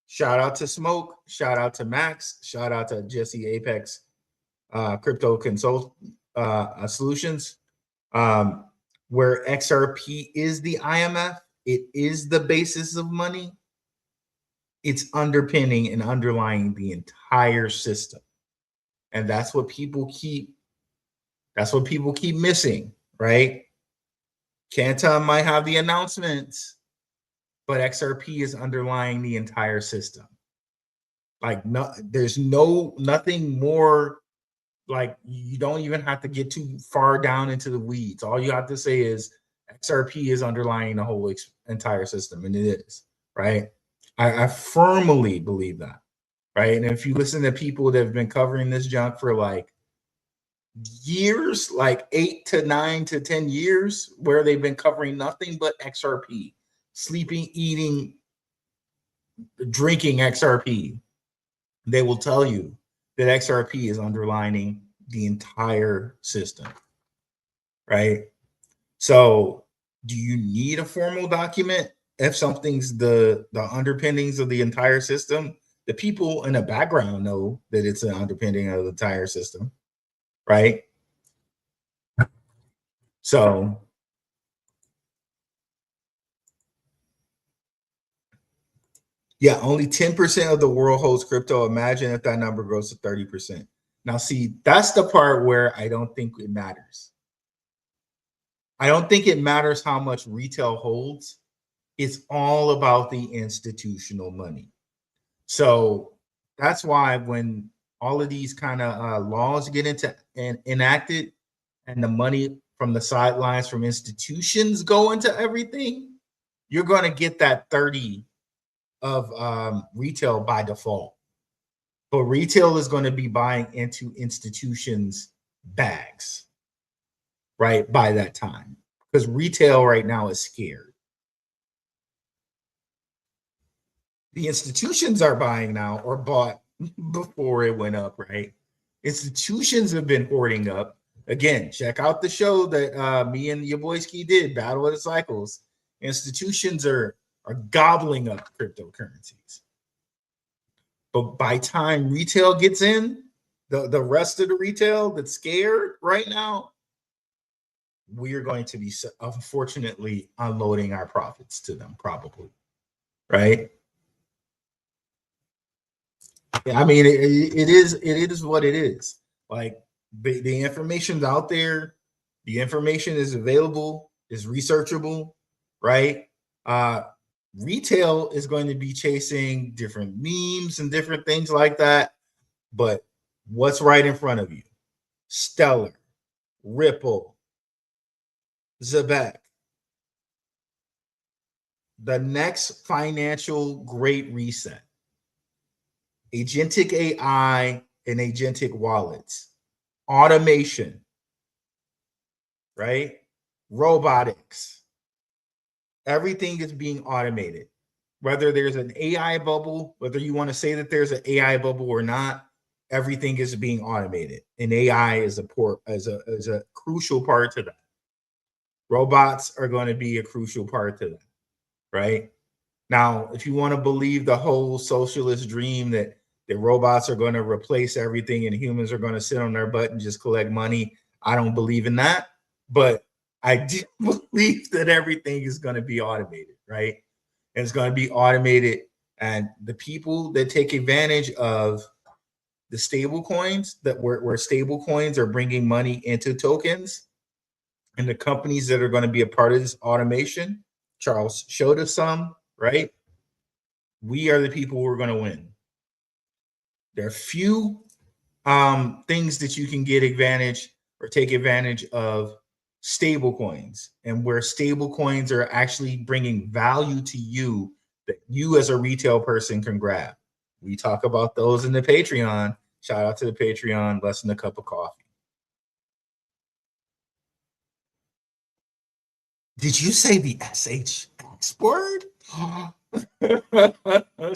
Speaker 1: shout out to Smoke, shout out to Max, shout out to Jesse Apex Crypto Consult Solutions, where XRP is the IMF, it is the basis of money. It's underpinning and underlying the entire system. And that's what people keep missing, right? Canton might have the announcements, but XRP is underlying the entire system. Like, there's nothing more. Like, you don't even have to get too far down into the weeds. All you have to say is XRP is underlying the whole entire system, and it is, right? I firmly believe that, right? And if you listen to people that have been covering this junk for like years, like 8 to 9 to 10 years, where they've been covering nothing but XRP, sleeping, eating, drinking XRP, they will tell you that XRP is underlining the entire system, right? So do you need a formal document if something's the underpinnings of the entire system? The people in the background know that it's an underpinning of the entire system, right? So yeah, only 10% of the world holds crypto. Imagine if that number grows to 30%. Now, see, that's the part where I don't think it matters. I don't think it matters how much retail holds. It's all about the institutional money. So that's why when all of these kind of laws get enacted and the money from the sidelines from institutions go into everything, you're going to get that 30 of retail by default. But retail is going to be buying into institutions' bags, right, by that time. Because retail right now is scared. The institutions are buying now or bought before it went up, right? Institutions have been hoarding up. Again, check out the show that me and your boy Ski did, Battle of the Cycles. Institutions are gobbling up cryptocurrencies. But by time retail gets in, the rest of the retail that's scared right now, we are going to be unfortunately unloading our profits to them, probably, right? I mean, it is what it is. Like the information's out there, the information is available, is researchable, right? Retail is going to be chasing different memes and different things like that. But what's right in front of you? Stellar, Ripple, ZEBEC. The next financial great reset. Agentic AI and agentic wallets. Automation. Right? Robotics. Everything is being automated. Whether there's an AI bubble, whether you want to say that there's an AI bubble or not, everything is being automated. And AI is a crucial part to that. Robots are going to be a crucial part to that, right? Now, if you want to believe the whole socialist dream that robots are going to replace everything and humans are going to sit on their butt and just collect money, I don't believe in that. But I do believe that everything is going to be automated, right? And it's going to be automated. And the people that take advantage of the stable coins, that where stable coins are bringing money into tokens, and the companies that are going to be a part of this automation, Charles showed us some, right? We are the people who are going to win. There are few things that you can get advantage or take advantage of stable coins, and where stable coins are actually bringing value to you that you as a retail person can grab. We talk about those in the Patreon. Shout out to the Patreon, less than a cup of coffee. Did you say the SHX word?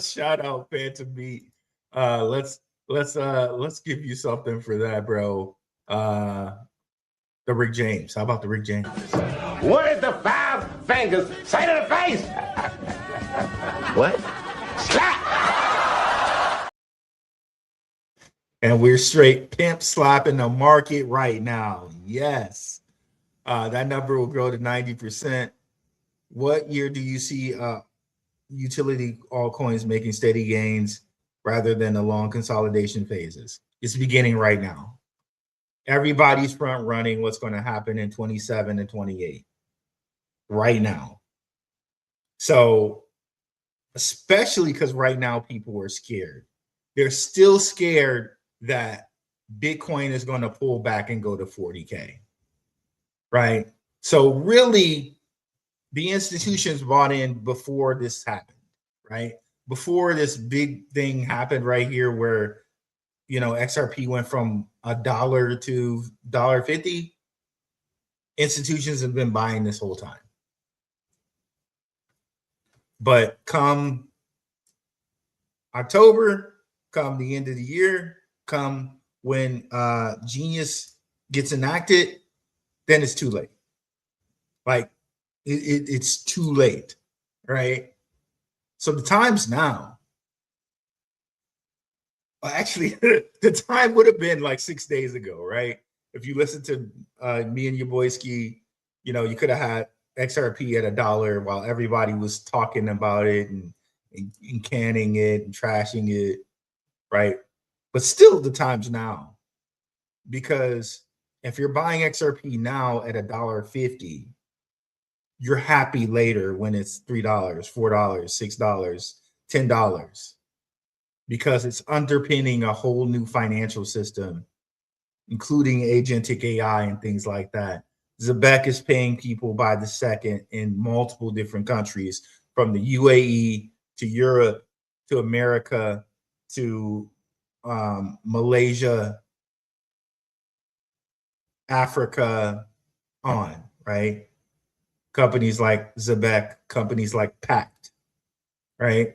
Speaker 1: Shout out, Phantom Beat. Let's give you something for that, bro. The Rick James. How about the Rick James?
Speaker 10: What is the 5 fingers say to the face?
Speaker 5: What?
Speaker 10: Slap!
Speaker 1: And we're straight pimp slapping the market right now. Yes. That number will grow to 90%. What year do you see utility altcoins making steady gains rather than the long consolidation phases? It's beginning right now. Everybody's front running what's going to happen in 27 and 28 right now. So, especially because right now people are scared. They're still scared that Bitcoin is going to pull back and go to 40K. Right? So really, the institutions bought in before this happened, right? Before this big thing happened right here where, XRP went from $1 to $1.50, institutions have been buying this whole time. But come October, come the end of the year, come when Genius gets enacted, then it's too late. Like it's too late, right? So the time's now. Well, actually, the time would have been like 6 days ago, right? If you listen to me and your boy Ski, you could have had XRP at $1 while everybody was talking about it and canning it and trashing it, right? But still, the time's now, because if you're buying XRP now at $1.50, you're happy later when it's $3, $4, $6, $10, because it's underpinning a whole new financial system, including agentic AI and things like that. ZEBEC is paying people by the second in multiple different countries, from the UAE to Europe to America to Malaysia, Africa, on, right? Companies like ZEBEC, companies like Pact, right?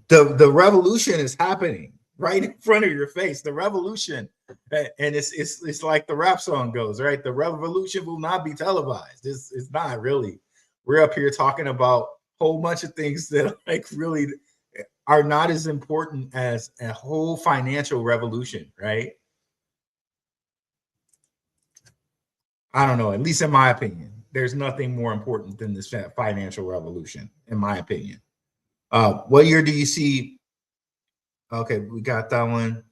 Speaker 1: The revolution is happening right in front of your face. The revolution, and it's like the rap song goes, right? The revolution will not be televised. It's not really. We're up here talking about a whole bunch of things that like really are not as important as a whole financial revolution, right? I don't know, at least in my opinion, there's nothing more important than this financial revolution, in my opinion. What year do you see? Okay, we got that one.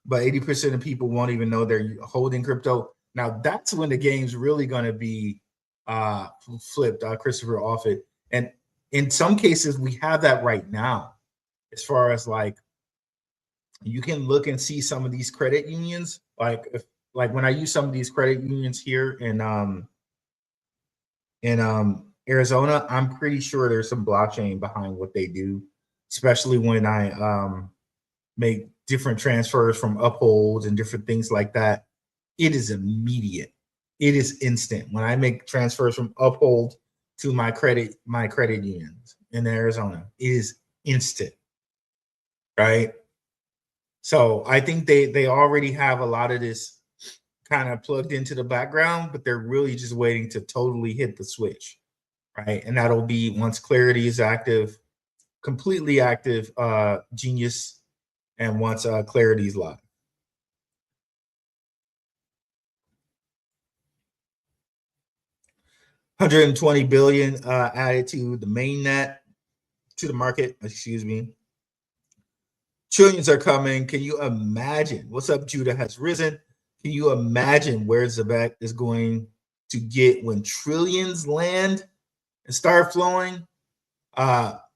Speaker 1: But 80% of people won't even know they're holding crypto. Now, that's when the game's really going to be flipped, Christopher Offit. And in some cases, we have that right now, as far as like, you can look and see some of these credit unions. Like when I use some of these credit unions here in Arizona, I'm pretty sure there's some blockchain behind what they do, especially when I make different transfers from Uphold and different things like that. It is immediate. It is instant. When I make transfers from Uphold to my credit unions in Arizona, it is instant, right? So I think they already have a lot of this kind of plugged into the background, but they're really just waiting to totally hit the switch, right? And that'll be once Clarity is active, completely active, Genius, and once Clarity is live. $120 billion added to the mainnet, to the market, excuse me. Trillions are coming. Can you imagine? What's up, Judah has risen. Can you imagine where ZEBEC is going to get when trillions land and start flowing?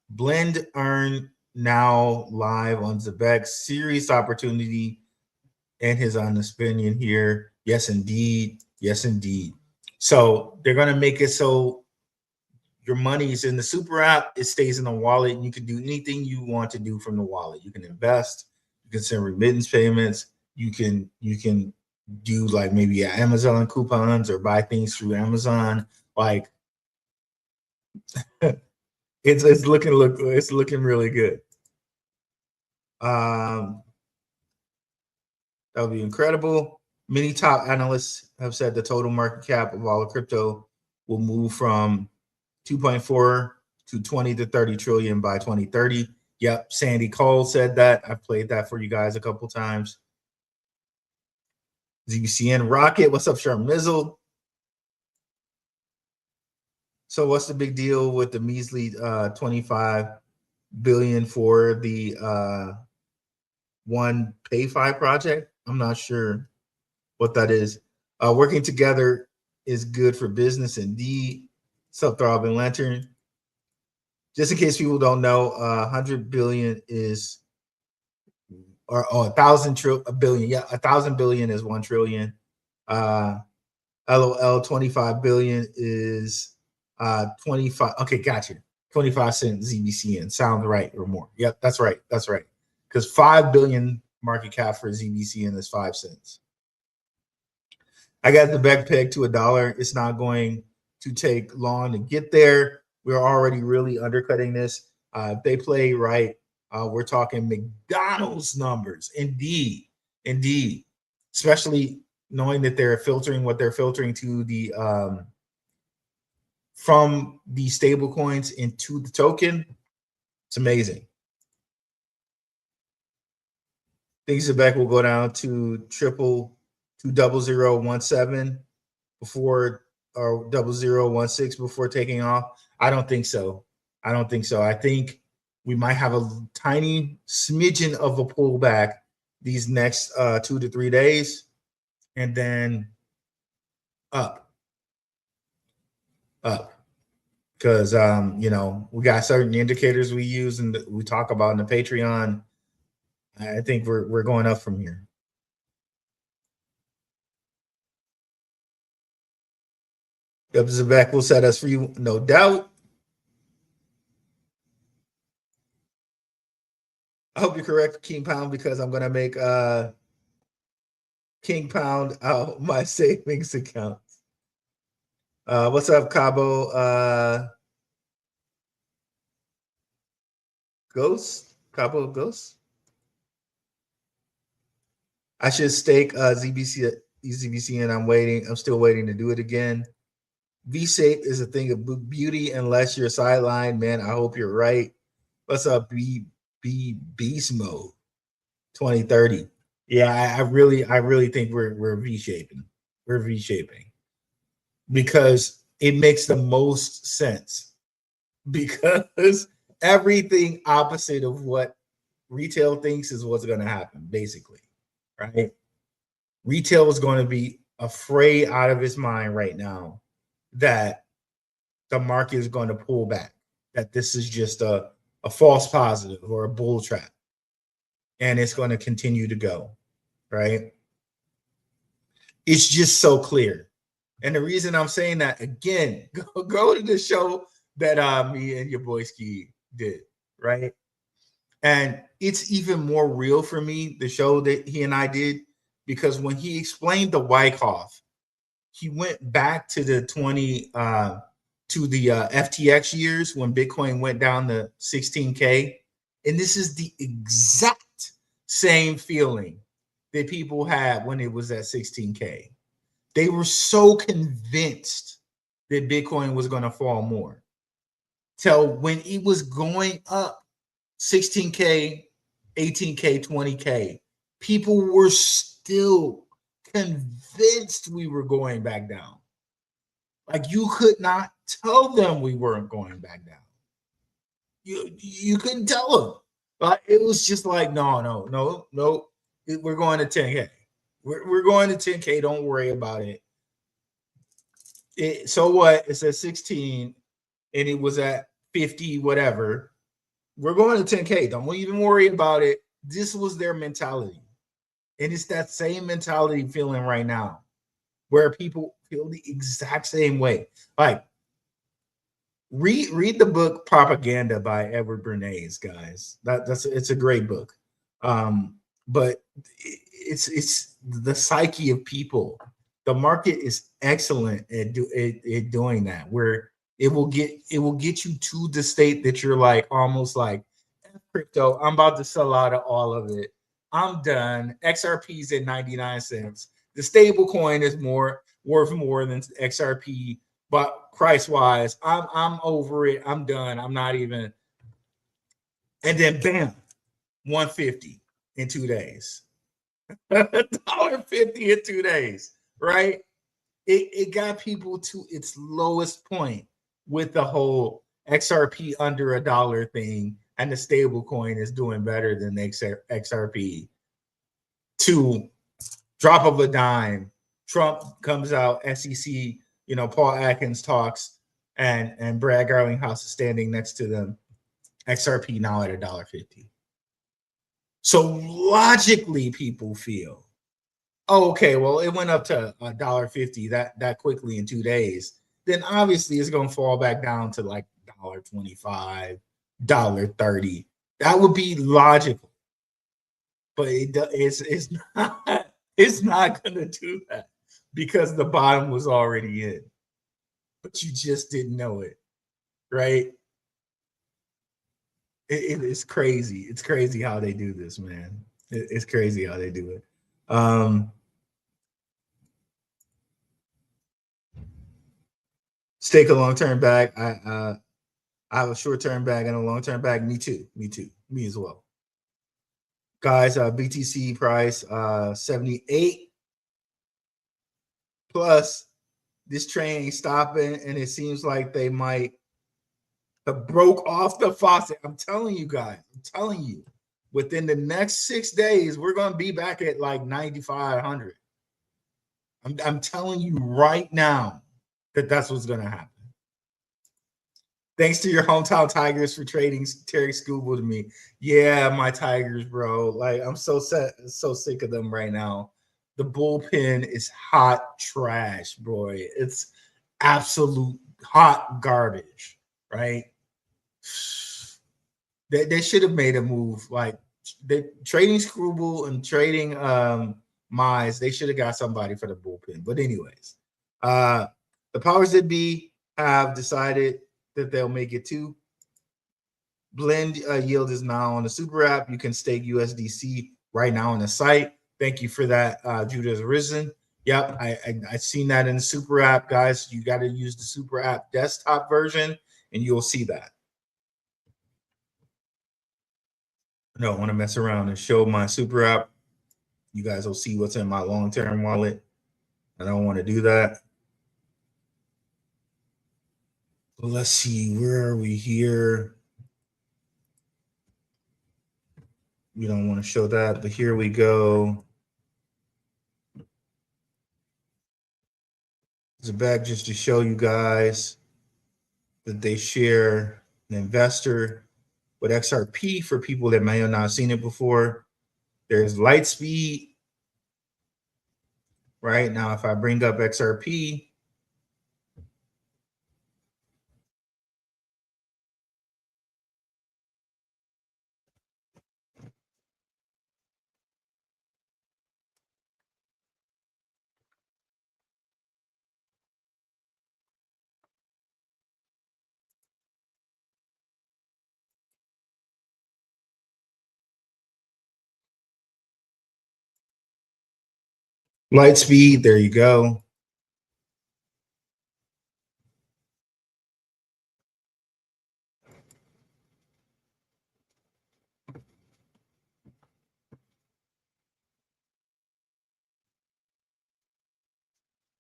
Speaker 1: Blend Earn now live on ZEBEC. Serious opportunity, and his honest opinion here. Yes, indeed. Yes, indeed. So they're going to make it so your money is in the super app. It stays in the wallet, and you can do anything you want to do from the wallet. You can invest. You can send remittance payments. You can do like maybe Amazon coupons or buy things through Amazon. Like it's looking really good. That would be incredible. Many top analysts have said the total market cap of all of crypto will move from 2.4 to 20 to 30 trillion by 2030. Yep, Sandy Cole said that. I've played that for you guys a couple times. ZBCN Rocket, what's up, Sharp Mizzle? So what's the big deal with the measly 25 billion for the one PayFi project? I'm not sure what that is. Working together is good for business indeed. What's up, Throbbing Lantern? Just in case people don't know, 100 billion is, or 1,000 billion. Yeah, 1,000 billion is 1 trillion. LOL, 25 billion is 25. Okay, gotcha. 25 cent ZBCN. Sounds right or more. Yep, that's right. That's right. Because 5 billion market cap for ZBCN is 5 cents. I got the back peg to $1. It's not going to take long to get there. We're already really undercutting this. If they play right, we're talking McDonald's numbers. Indeed. Especially knowing that they're filtering what they're filtering to the from the stable coins into the token. It's amazing. Things back will go down to 0017 before, or 0016 before taking off. I don't think so. I think we might have a tiny smidgen of a pullback these next 2 to 3 days, and then up. Because you know, we got certain indicators we use and we talk about in the Patreon. I think we're going up from here. Yep, ZEBEC will set us free, no doubt. I hope you're correct, King Pound, because I'm gonna make King Pound out my savings account. What's up, Cabo? Cabo Ghost. I should stake ZBCN. I'm still waiting to do it again. V-shape is a thing of beauty unless you're sidelined, man. I hope you're right. What's up, Beast Mode 2030? Yeah, I really think we're V-shaping. We're V-shaping because it makes the most sense, because everything opposite of what retail thinks is what's going to happen, basically, right? Retail is going to be afraid out of its mind right now that the market is going to pull back, that this is just a false positive or a bull trap, and it's going to continue to go, right? It's just so clear. And the reason I'm saying that, again, go to the show that me and your boy Ski did, right? And it's even more real for me, the show that he and I did, because when he explained the Wyckoff, he went back to the FTX years when Bitcoin went down to 16K. And this is the exact same feeling that people had when it was at 16K. They were so convinced that Bitcoin was going to fall more. Till when it was going up 16K, 18K, 20K, people were still convinced we were going back down. Like, you could not tell them we weren't going back down. You couldn't tell them. But it was just like, no. We're going to 10K. We're going to 10K. Don't worry about it. So what? It's at 16 and it was at 50, whatever. We're going to 10K. Don't even worry about it. This was their mentality. And it's that same mentality feeling right now, where people feel the exact same way. Like, read the book Propaganda by Edward Bernays, guys. It's a great book. But it's the psyche of people. The market is excellent at doing that, where it will get you to the state that you're like, almost like, crypto, I'm about to sell out of all of it. I'm done. XRP's at 99 cents. The stable coin is worth more than XRP, but price wise, I'm over it. I'm done. I'm not even. And then bam, 150 in 2 days. $1.50 in 2 days, right? It got people to its lowest point with the whole XRP under $1 thing, and the stable coin is doing better than XRP. To drop of a dime, Trump comes out, SEC, Paul Atkins talks, and Brad Garlinghouse is standing next to them. XRP now at $1.50. So logically, people feel, oh, okay, well, it went up to $1.50 that quickly in 2 days. Then obviously it's going to fall back down to like $1.25, $1.30. That would be logical, but it's not. It's not going to do that because the bottom was already in, but you just didn't know it, right? It is crazy. It's crazy how they do this, man. It's crazy how they do it. Stake a long-term bag. I have a short-term bag and a long-term bag. Me too. Me as well. Guys, BTC price 78 plus. This train ain't stopping, and it seems like they might have broke off the faucet. I'm telling you guys. I'm telling you, within the next 6 days, we're going to be back at like 9,500. I'm telling you right now that that's what's going to happen. Thanks to your hometown Tigers for trading Terry Scooble to me. Yeah, my Tigers, bro. Like, I'm so sick of them right now. The bullpen is hot trash, boy. It's absolute hot garbage, right? They should have made a move. Like, trading Scooble and trading Mize, they should have got somebody for the bullpen. But anyways, the powers that be have decided that they'll make it too. Blend yield is now on the super app. You can stake USDC right now on the site. Thank you for that, Judah's Risen. Yep, I seen that in the super app, guys. You got to use the super app desktop version, and you'll see that. I don't want to mess around and show my super app. You guys will see what's in my long-term wallet. I don't want to do that. Well, let's see, where are we here? We don't want to show that, but here we go. ZEBEC, just to show you guys that they share an investor with XRP for people that may have not seen it before. There's Lightspeed. Right now, if I bring up XRP, Lightspeed, there you go.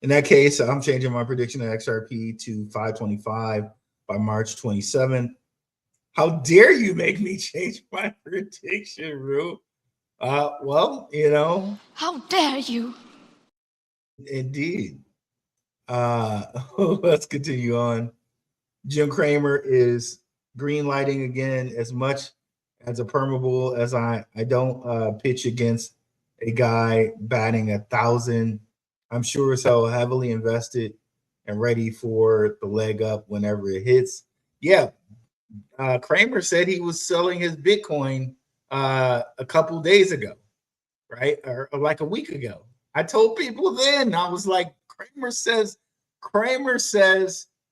Speaker 1: In that case, I'm changing my prediction of XRP to 525 by March 27th. How dare you make me change my prediction, Rue? Well, you know.
Speaker 6: How dare you?
Speaker 1: Indeed. Let's continue on. Jim Cramer is green lighting again. As much as a permeable as I don't pitch against a guy batting 1,000. I'm sure so heavily invested and ready for the leg up whenever it hits. Yeah, Cramer said he was selling his Bitcoin a couple days ago, right? Or like a week ago. I told people then, I was like, Cramer says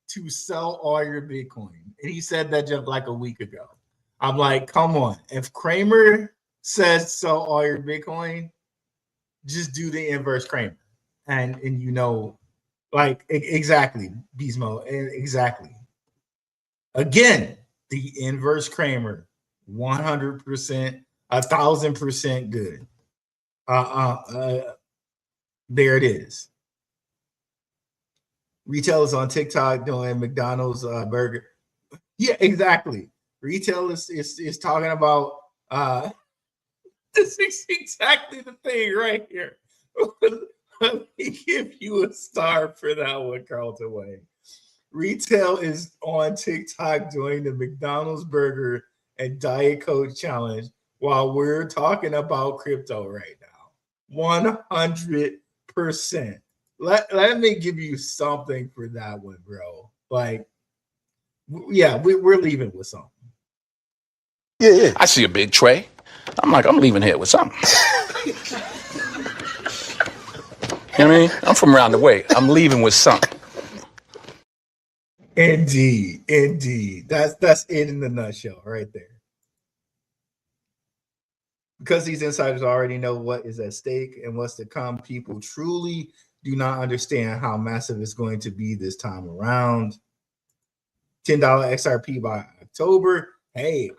Speaker 1: to sell all your Bitcoin. And he said that just like a week ago. I'm like, come on. If Cramer says sell all your Bitcoin, just do the inverse Cramer. And you know, like exactly, Bismo, exactly. Again, the inverse Cramer, 100%, 1,000% good. There it is. Retail is on TikTok doing McDonald's burger. Yeah, exactly. Retail is talking about this is exactly the thing right here. Let me give you a star for that one, Carlton Wayne. Retail is on TikTok doing the McDonald's burger and Diet Coke challenge while we're talking about crypto right now. 100%. Let me give you something for that one, bro. Like, yeah, we're leaving with something.
Speaker 7: Yeah. I see a big tray. I'm like, I'm leaving here with something. You know what I mean? I'm from around the way. I'm leaving with something.
Speaker 1: Indeed. That's it in the nutshell right there. Because these insiders already know what is at stake and what's to come, people truly do not understand how massive it's going to be this time around. $10 XRP by October. Hey,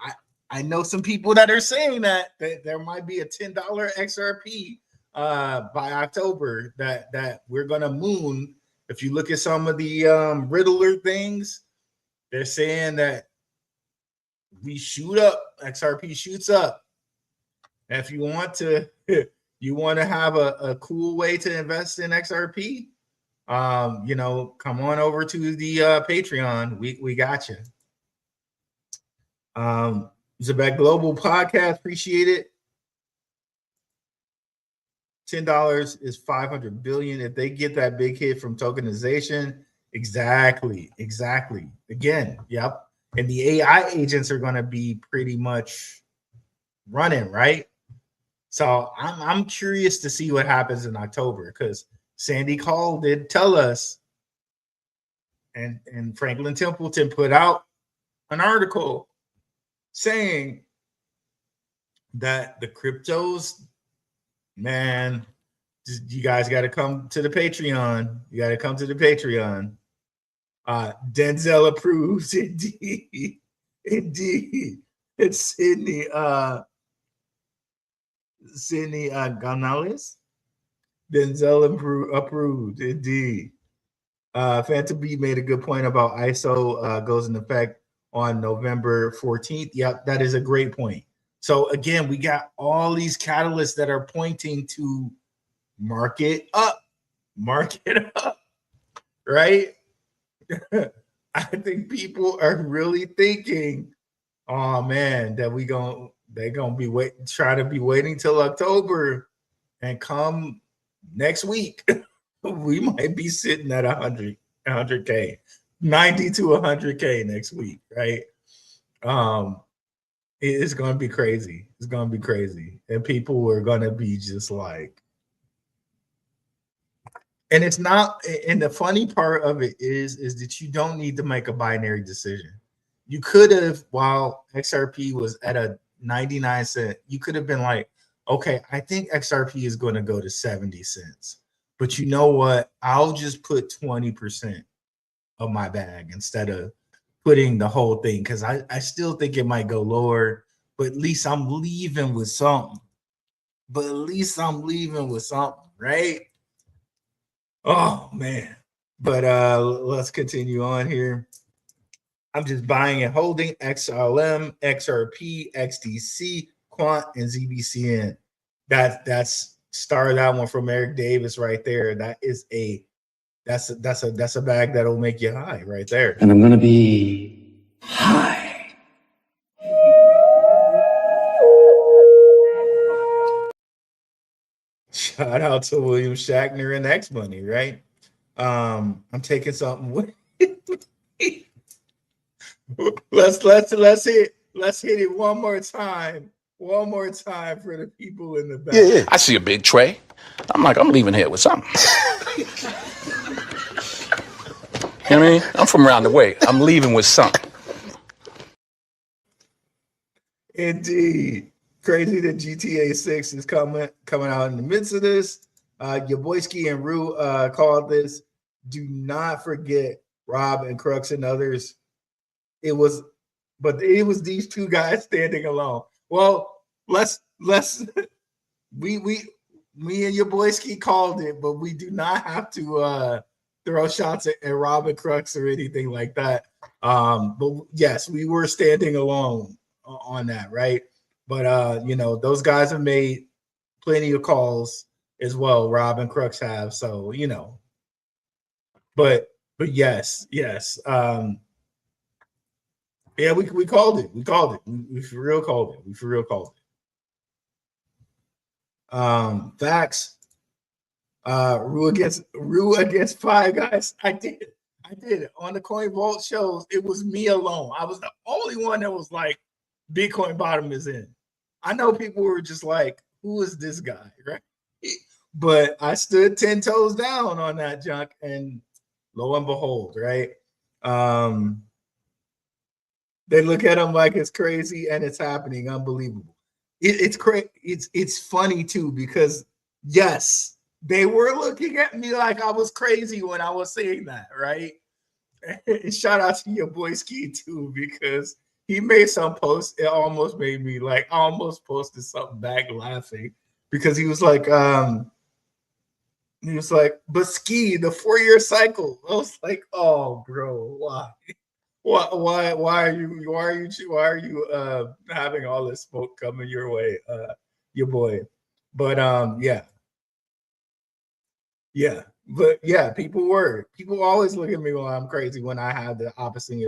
Speaker 1: I know some people that are saying that there might be a $10 XRP by October that we're gonna moon. If you look at some of the Riddler things, they're saying that we shoot up, XRP shoots up. And if you want to you want to have a cool way to invest in XRP, you know, come on over to the Patreon. We got you. ZEBEC Global Podcast, appreciate it. $10 is 500 billion. If they get that big hit from tokenization, exactly. Again, yep. And the AI agents are going to be pretty much running, right? So I'm curious to see what happens in October, because Sandy Call did tell us, and Franklin Templeton put out an article saying that the cryptos, man, you guys got to come to the Patreon. You got to come to the Patreon. Denzel approves, indeed. It's Sydney Gonzalez. Denzel approved, indeed. Phantom B made a good point about ISO goes into effect on November 14th. Yep, that is a great point. So again, we got all these catalysts that are pointing to market up, right? I think people are really thinking, oh man, that they're gonna be waiting till October, and come next week, we might be sitting at 100K, 90 to 100K next week, right? It's gonna be crazy. It's gonna be crazy, and people are gonna be just like. And it's not, and the funny part of it is that you don't need to make a binary decision. You could have, while XRP was at a 99 cent, you could have been like, okay, I think XRP is going to go to 70 cents. But you know what? I'll just put 20% of my bag instead of putting the whole thing, because I still think it might go lower, but at least I'm leaving with something. Right? Oh man. But let's continue on here. I'm just buying and holding XLM, XRP, XDC, Quant, and ZBCN. That's that one from Eric Davis right there. That's a bag that'll make you high right there.
Speaker 2: And I'm gonna be high.
Speaker 1: Shout out to William Shatner and X Money, right? I'm taking something with let's hit it one more time for the people in the back.
Speaker 7: Yeah. I see a big tray. I'm like, I'm leaving here with something. You know what I mean? I'm from around the way. I'm leaving with something.
Speaker 1: Indeed. Crazy that GTA 6 is coming out in the midst of this. Yaboyski and Rue called this. Do not forget Rob and Crux and others. It was these two guys standing alone. Well, me and Yaboyski called it, but we do not have to throw shots at Rob and Crux or anything like that. But yes, we were standing alone on that, right? But those guys have made plenty of calls as well. Rob and Crux have, so But yes. Yeah, we called it. We for real called it. Facts. Rue against Five Guys. I did it on the Coin Vault shows. It was me alone. I was the only one that was like, Bitcoin bottom is in. I know people were just like, who is this guy, right? But I stood 10 toes down on that junk, and lo and behold, right? They look at him like it's crazy, and it's happening. Unbelievable. It's crazy. It's funny too, because yes, they were looking at me like I was crazy when I was saying that, right? And shout out to your boy Ski too, because he made some posts. It almost made me like, I almost posted something back laughing, because he was like, but Ski, the 4-year cycle. I was like, oh, bro, why? Why are you having all this smoke coming your way, your boy? But yeah. Yeah. But yeah, people always look at me when I'm crazy when I have the opposite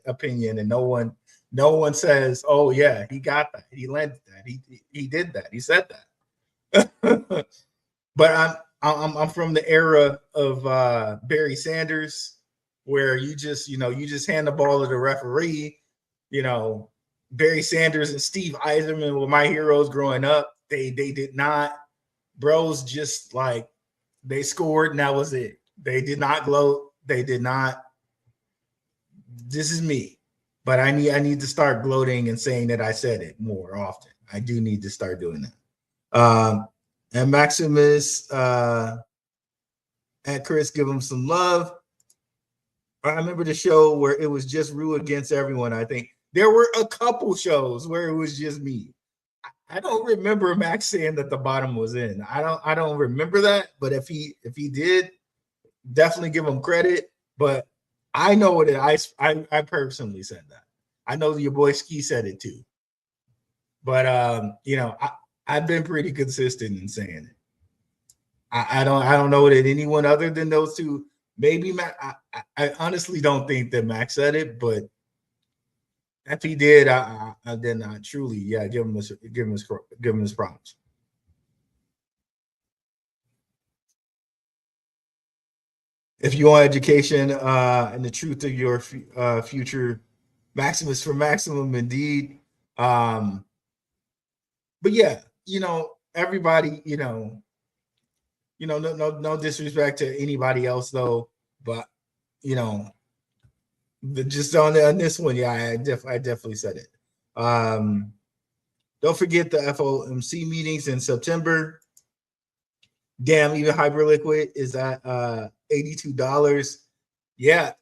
Speaker 1: opinion, and no one says, "Oh yeah, he got that. He lent that. He did that. He said that." But I'm from the era of Barry Sanders, where you just hand the ball to the referee. Barry Sanders and Steve Eiserman were my heroes growing up. They did not, bros, just like they scored and that was it. They did not gloat. They did not. This is me. But I need to start gloating and saying that I said it more often. I do need to start doing that. And Maximus and Chris, give them some love. I remember the show where it was just Rue against everyone. I think there were a couple shows where it was just me. I don't remember Max saying that the bottom was in. I don't remember that. But if he did, definitely give him credit. But I know that I personally said that. I know your boy Ski said it too. But I've been pretty consistent in saying it. I don't know that anyone other than those two. Maybe Max. I honestly don't think that Max said it, but if he did, then I truly, give him his props. If you want education and the truth of your future, Maximus for maximum, indeed. But yeah, everybody, no disrespect to anybody else though, but just on this one, I definitely said it. Don't forget the FOMC meetings in September. Damn, even Hyperliquid is at $82. Yeah,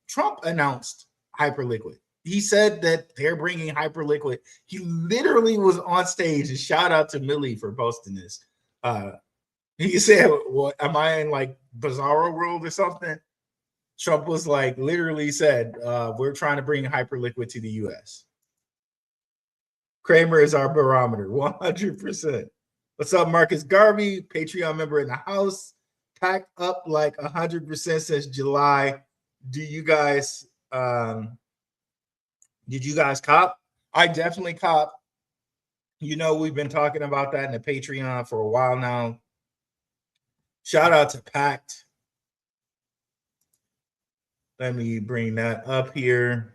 Speaker 1: Trump announced Hyperliquid. He said that they're bringing Hyperliquid. He literally was on stage, and shout out to Millie for posting this. He said, "Well, am I in like Bizarro World or something?" Trump was like, literally said, "We're trying to bring Hyperliquid to the U.S." Kramer is our barometer, 100%. What's up, Marcus Garvey, Patreon member in the house, packed up like 100% since July. Did you guys cop? I definitely cop. We've been talking about that in the Patreon for a while now. Shout out to Pact. Let me bring that up here.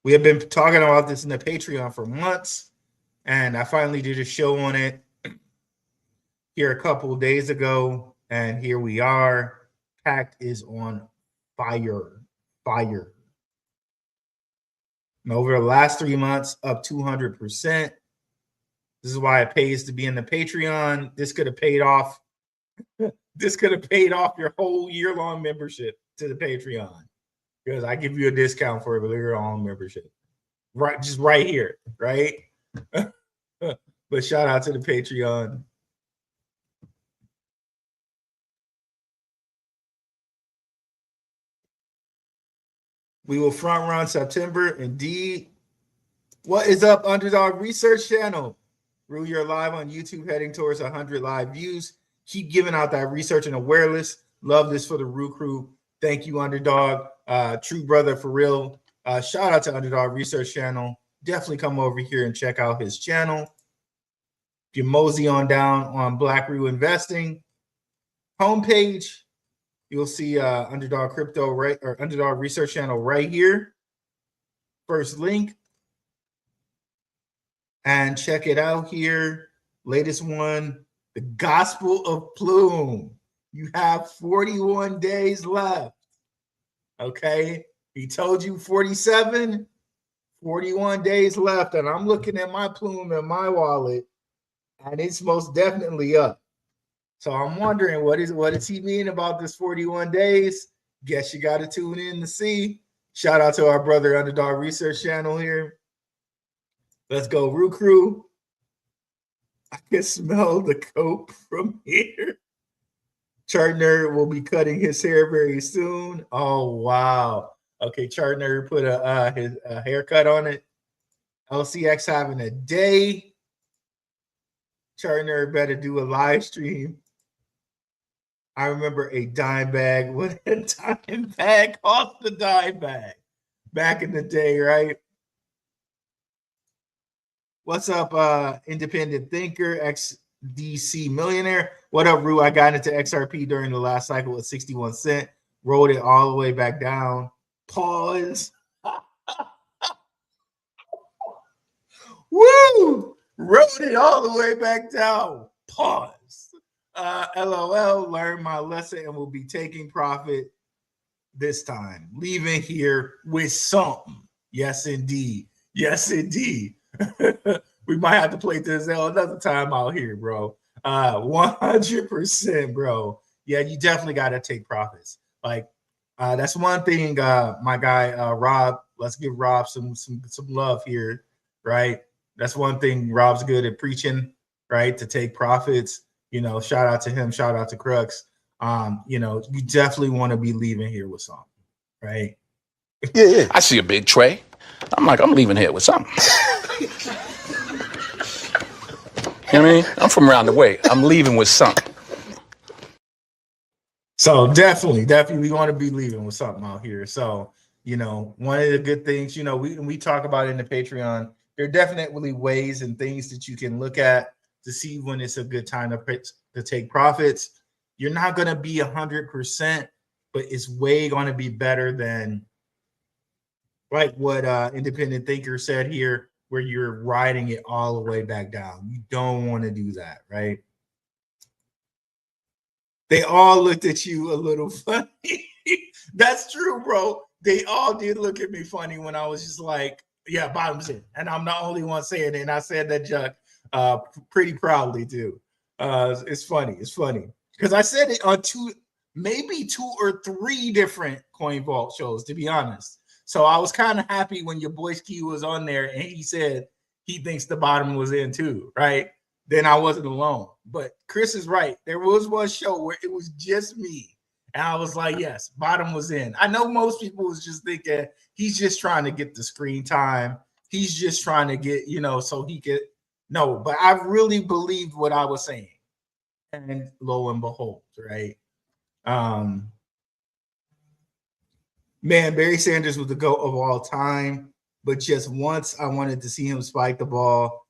Speaker 1: We have been talking about this in the Patreon for months, and I finally did a show on it here a couple of days ago, and here we are. Pact is on fire. And over the last 3 months, up 200%. This is why it pays to be in the Patreon. This could have paid off. This could have paid off your whole year-long membership to the Patreon, because I give you a discount for a year-long membership. Right, just right here, right? But shout out to the Patreon. We will front run September, indeed. What is up, Underdog Research Channel? Rue, you're live on YouTube, heading towards 100 live views. Keep giving out that research and awareness. Love this for the Rue crew. Thank you, Underdog. True brother, for real. Shout out to Underdog Research Channel. Definitely come over here and check out his channel. If you mosey on down on Blackrue Investing homepage, you'll see Underdog Crypto or Underdog Research Channel right here. First link. And check it out here. Latest one, the Gospel of Plume. You have 41 days left. Okay. He told you 47, 41 days left. And I'm looking at my Plume in my wallet, and it's most definitely up. So I'm wondering, what does he mean about this 41 days? Guess you got to tune in to see. Shout out to our brother Underdog Research Channel here. Let's go, Rue Crew. I can smell the cope from here. Chart Nerd will be cutting his hair very soon. Oh, wow. Okay, chart nerd put his haircut on it. LCX having a day. Chart nerd better do a live stream. I remember a dime bag. What a dime bag cost the dime bag back in the day, right? What's up, independent thinker, XDC millionaire? What up, Rue? I got into XRP during the last cycle at 61 cents. Rolled it all the way back down. Pause. Woo! Rode it all the way back down. Pause. LOL, learned my lesson and will be taking profit this time. Leaving here with something. Yes, indeed. Yes, indeed. We might have to play this another time out here, bro. 100%, bro. Yeah, you definitely got to take profits. Like, that's one thing, my guy, Rob, let's give Rob some love here, right? That's one thing Rob's good at preaching, right? To take profits. You know, shout out to him, shout out to Crux. You know, you definitely want to be leaving here with something, right?
Speaker 7: Yeah. I see a big tray. I'm like, I'm leaving here with something. You know what I mean? I'm from around the way. I'm leaving with something.
Speaker 1: So definitely we want to be leaving with something out here. So, you know, one of the good things, you know, we talk about it in the Patreon. There are definitely ways and things that you can look at to see when it's a good time to take profits. You're not going to be 100%, but it's way going to be better than like what independent thinker said here, where you're riding it all the way back down. You don't want to do that, right? They all looked at you a little funny. That's true, bro. They all did look at me funny when I was just like, yeah, bottoms in. And I'm the only one saying it. And I said that, Chuck, pretty proudly too. It's funny. It's funny. Because I said it on maybe two or three different Coin Vault shows, to be honest. So I was kind of happy when your boy Ski was on there and he said he thinks the bottom was in too, right? Then I wasn't alone. But Chris is right. There was one show where it was just me. And I was like, yes, bottom was in. I know most people was just thinking he's just trying to get the screen time. He's just trying to get, you know, so he could. No, but I really believed what I was saying. And lo and behold, right? Man, Barry Sanders was the GOAT of all time. But just once I wanted to see him spike the ball.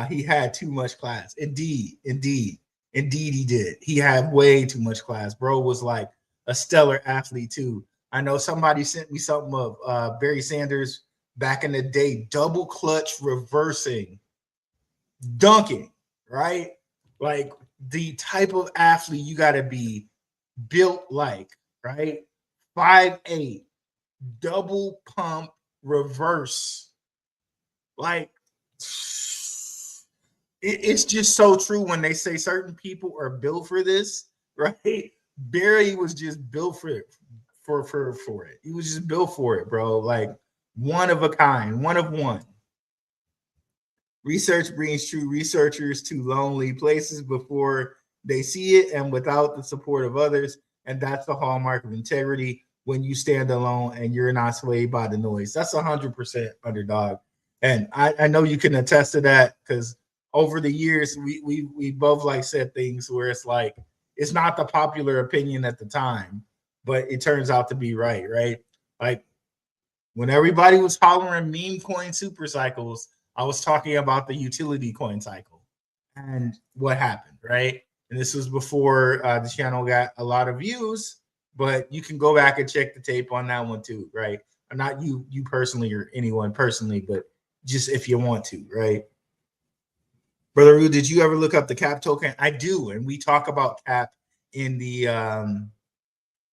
Speaker 1: He had too much class. Indeed, he did. He had way too much class. Bro was like a stellar athlete too. I know somebody sent me something of Barry Sanders back in the day, double clutch reversing, dunking, right? Like the type of athlete you got to be built like, right? 5'8", double pump reverse. Like, it's just so true when they say certain people are built for this, right? Barry was just built for it. For it. He was just built for it, bro. Like one of a kind, one of one. Research brings true researchers to lonely places before they see it and without the support of others. And that's the hallmark of integrity when you stand alone and you're not swayed by the noise. That's 100% underdog. And I know you can attest to that because over the years, we both like said things where it's like, it's not the popular opinion at the time, but it turns out to be right? Like when everybody was hollering meme coin super cycles, I was talking about the utility coin cycle and what happened, right? And this was before the channel got a lot of views, but you can go back and check the tape on that one too, right? Or not you personally or anyone personally, but just if you want to, right? Brother Rue, did you ever look up the CAP token? I do, and we talk about CAP in the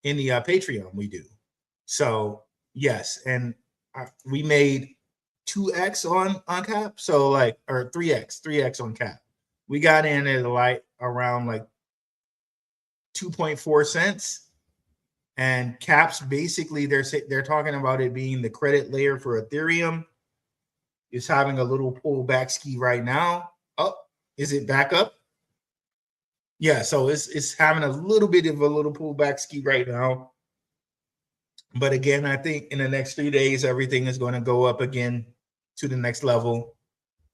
Speaker 1: Patreon. We do. So yes, and we made 2x on CAP, so like or 3x on CAP. We got in at like around like 2.4 cents, and CAP's basically they're talking about it being the credit layer for Ethereum. It's having a little pullback ski right now. Oh, is it back up? Yeah, so it's having a little bit of a little pullback ski right now. But again, I think in the next 3 days, everything is going to go up again to the next level.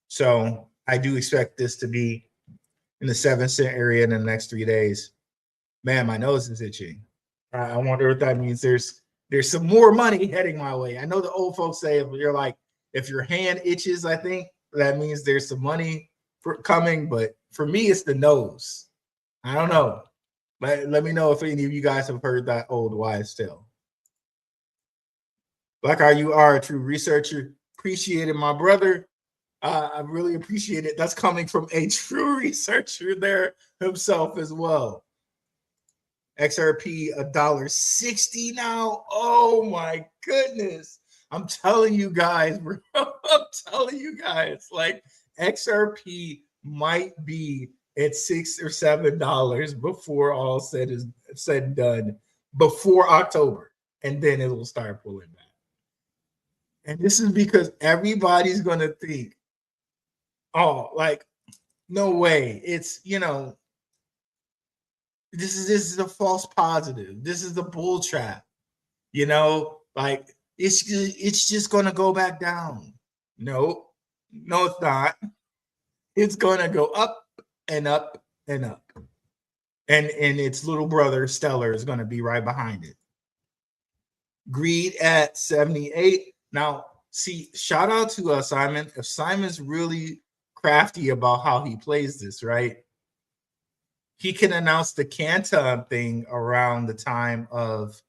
Speaker 1: So I do expect this to be in the 7-cent area in the next 3 days. Man, my nose is itching. I wonder if that means there's some more money heading my way. I know the old folks say if your hand itches, I think that means there's some money coming. But for me, it's the nose. I don't know. Let me know if any of you guys have heard that old wise tale. Blackrue, you are a true researcher. Appreciate it, my brother. I really appreciate it. That's coming from a true researcher there himself as well. XRP $1.60 now. Oh my goodness. I'm telling you guys, bro. I'm telling you guys, like XRP might be at $6 or $7 before all said and done, before October, and then it will start pulling back. And this is because everybody's gonna think, oh, like, no way. It's, you know, this is a false positive. This is the bull trap. You know, like it's just gonna go back down. No, it's not. It's gonna go up and up and up. And its little brother, Stellar, is gonna be right behind it. Greed at 78. Now, see, shout out to Simon. If Simon's really crafty about how he plays this, right? He can announce the Canton thing around the time of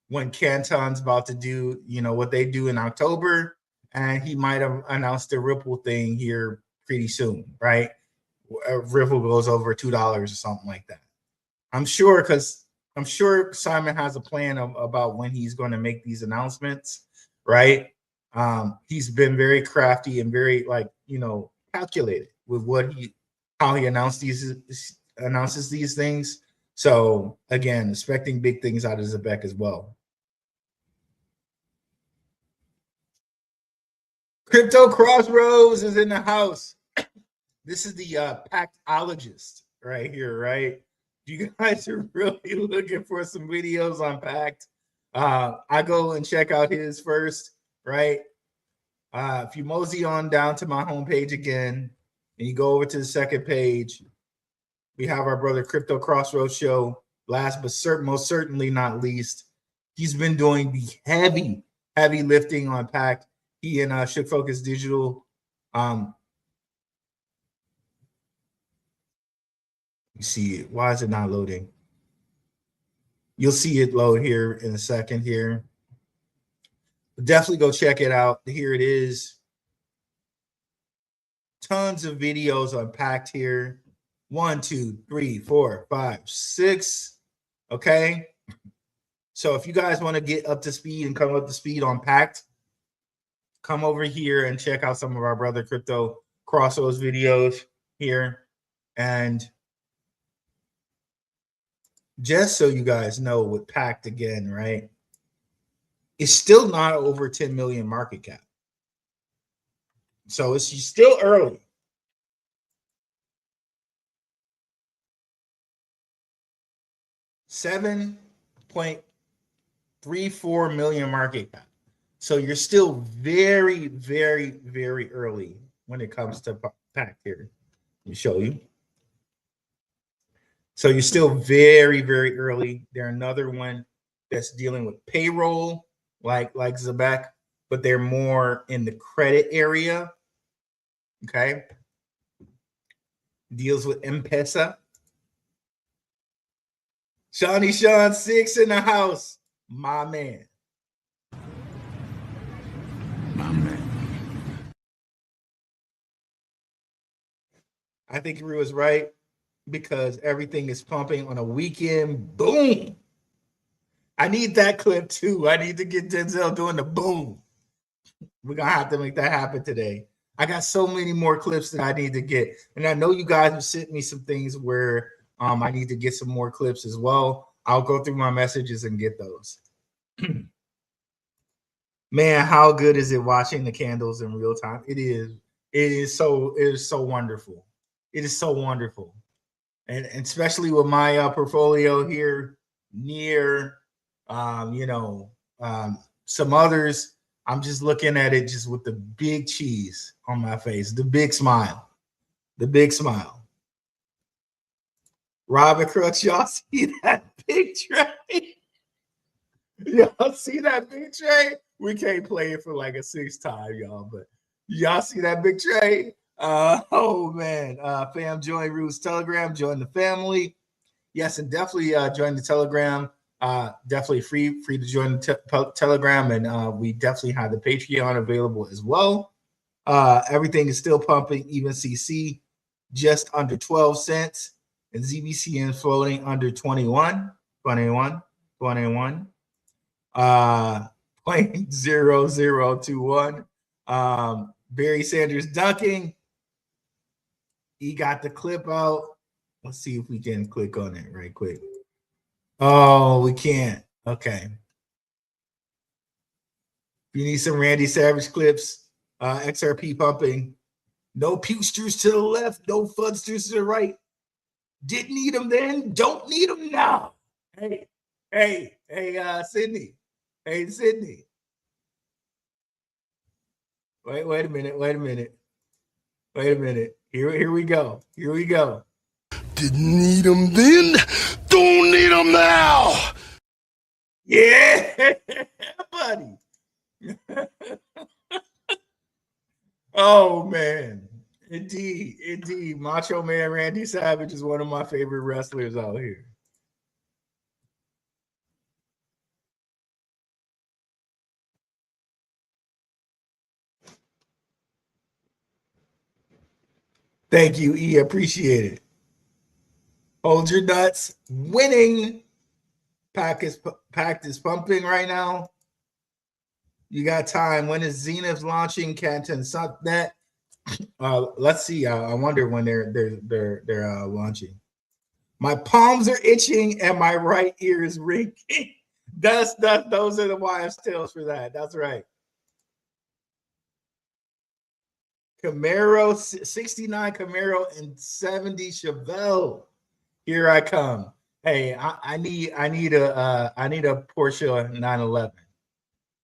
Speaker 1: when Canton's about to do, you know, what they do in October, and he might have announced the Ripple thing here pretty soon, right? Ripple goes over $2 or something like that. I'm sure, because I'm sure Simon has a plan about when he's going to make these announcements, right? He's been very crafty and very, like, you know, calculated with how he announces these things. So again, expecting big things out of ZEBEC as well. Crypto Crossroads is in the house. This is the Pactologist right here, right? You guys are really looking for some videos on Pact. I go and check out his first, right? If you mosey on down to my homepage again, and you go over to the second page, we have our brother Crypto Crossroads show. Last but most certainly not least, he's been doing the heavy lifting on Pact. He and Shook Focus Digital. You see it. Why is it not loading? You'll see it load here in a second here. Definitely go check it out. Here it is. Tons of videos on Pact here. 1, 2, 3, 4, 5, 6. Okay. So if you guys want to get up to speed and come up to speed on Pact, come over here and check out some of our brother Crypto Crossroads videos here. And just so you guys know, with Pact again, right? It's still not over 10 million market cap. So it's still early. $7.34 million market cap. So you're still very, very, very early when it comes to Pact here. Let me show you. So you're still very, very early. They're another one that's dealing with payroll, like ZEBEC, but they're more in the credit area. Okay. Deals with M-Pesa. Shawnee Sean 6 in the house. My man.
Speaker 7: My man.
Speaker 1: I think he was right, because everything is pumping on a weekend. Boom. I need that clip too. I need to get Denzel doing the boom. We're going to have to make that happen today. I got so many more clips that I need to get. And I know you guys have sent me some things where I need to get some more clips as well. I'll go through my messages and get those. Man, how good is it watching the candles in real time? It is. It is so wonderful. It is so wonderful. And especially with my portfolio here near, you know, Some others, I'm just looking at it just with the big cheese on my face, the big smile, the big smile. Robert Crooks, y'all see that big tray? Y'all see that big tray? We can't play it for like a 6th time, y'all, but y'all see that big tray? Oh man, fam, join Rue's Telegram, join the family. Yes, and definitely join the Telegram. Definitely free to join the Telegram, and we definitely have the Patreon available as well. Everything is still pumping. Even CC just under 12 cents, and ZBCN floating under 21. 0.0021. Barry Sanders dunking. He got the clip out. Let's see if we can click on it right quick. Oh, we can't. Okay. You need some Randy Savage clips. XRP pumping. No Pewsters to the left. No Fudsters to the right. Didn't need them then. Don't need them now. Hey, Sydney. Hey, Sydney. Wait a minute. Here we go.
Speaker 10: Didn't need them then, don't need them now.
Speaker 1: Yeah, buddy. Oh, man. Indeed. Macho Man Randy Savage is one of my favorite wrestlers out here. Thank you, E. Appreciate it. Hold your nuts. Winning. Pack is pumping right now. You got time. When is Zenith launching? Canton Subnet. Let's see. I wonder when they're launching. My palms are itching and my right ear is ringing. Those are the wives' tales for that. That's right. Camaro 69 Camaro and 70 Chevelle. Here I come. Hey, I need a Porsche 911.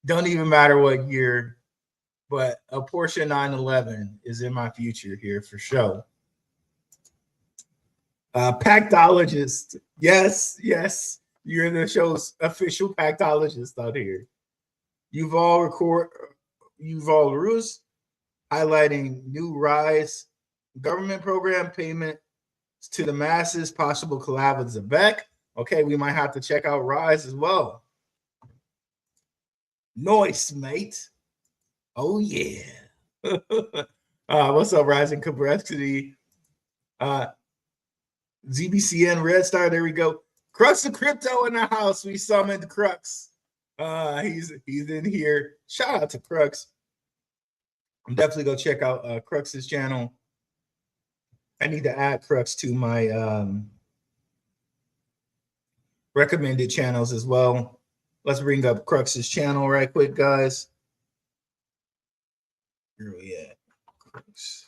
Speaker 1: Don't even matter what year, but a Porsche 911 is in my future here for sure. Pactologist. Yes. You're the show's official pactologist out here. Yuval Ruse highlighting new rise government program payment to the masses, possible collab with ZEBEC. Okay, we might have to check out Rise as well. Noise, mate. Oh, yeah. What's up, Rising Complexity? ZBCN Red Star, there we go. Crux of Crypto in the house. We summoned Crux. He's in here. Shout out to Crux. I'm definitely go check out Crux's channel. I need to add Crux to my recommended channels as well. Let's bring up Crux's channel right quick, guys. Where we at? Crux.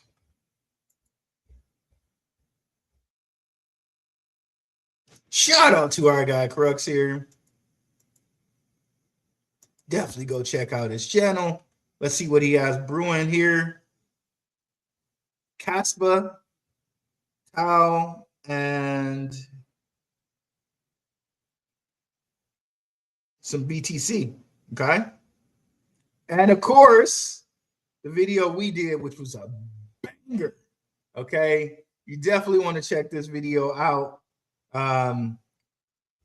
Speaker 1: Shout out to our guy Crux here. Definitely go check out his channel. Let's see what he has brewing here. Caspa, Tau, and some BTC, okay? And of course, the video we did, which was a banger, okay? You definitely want to check this video out.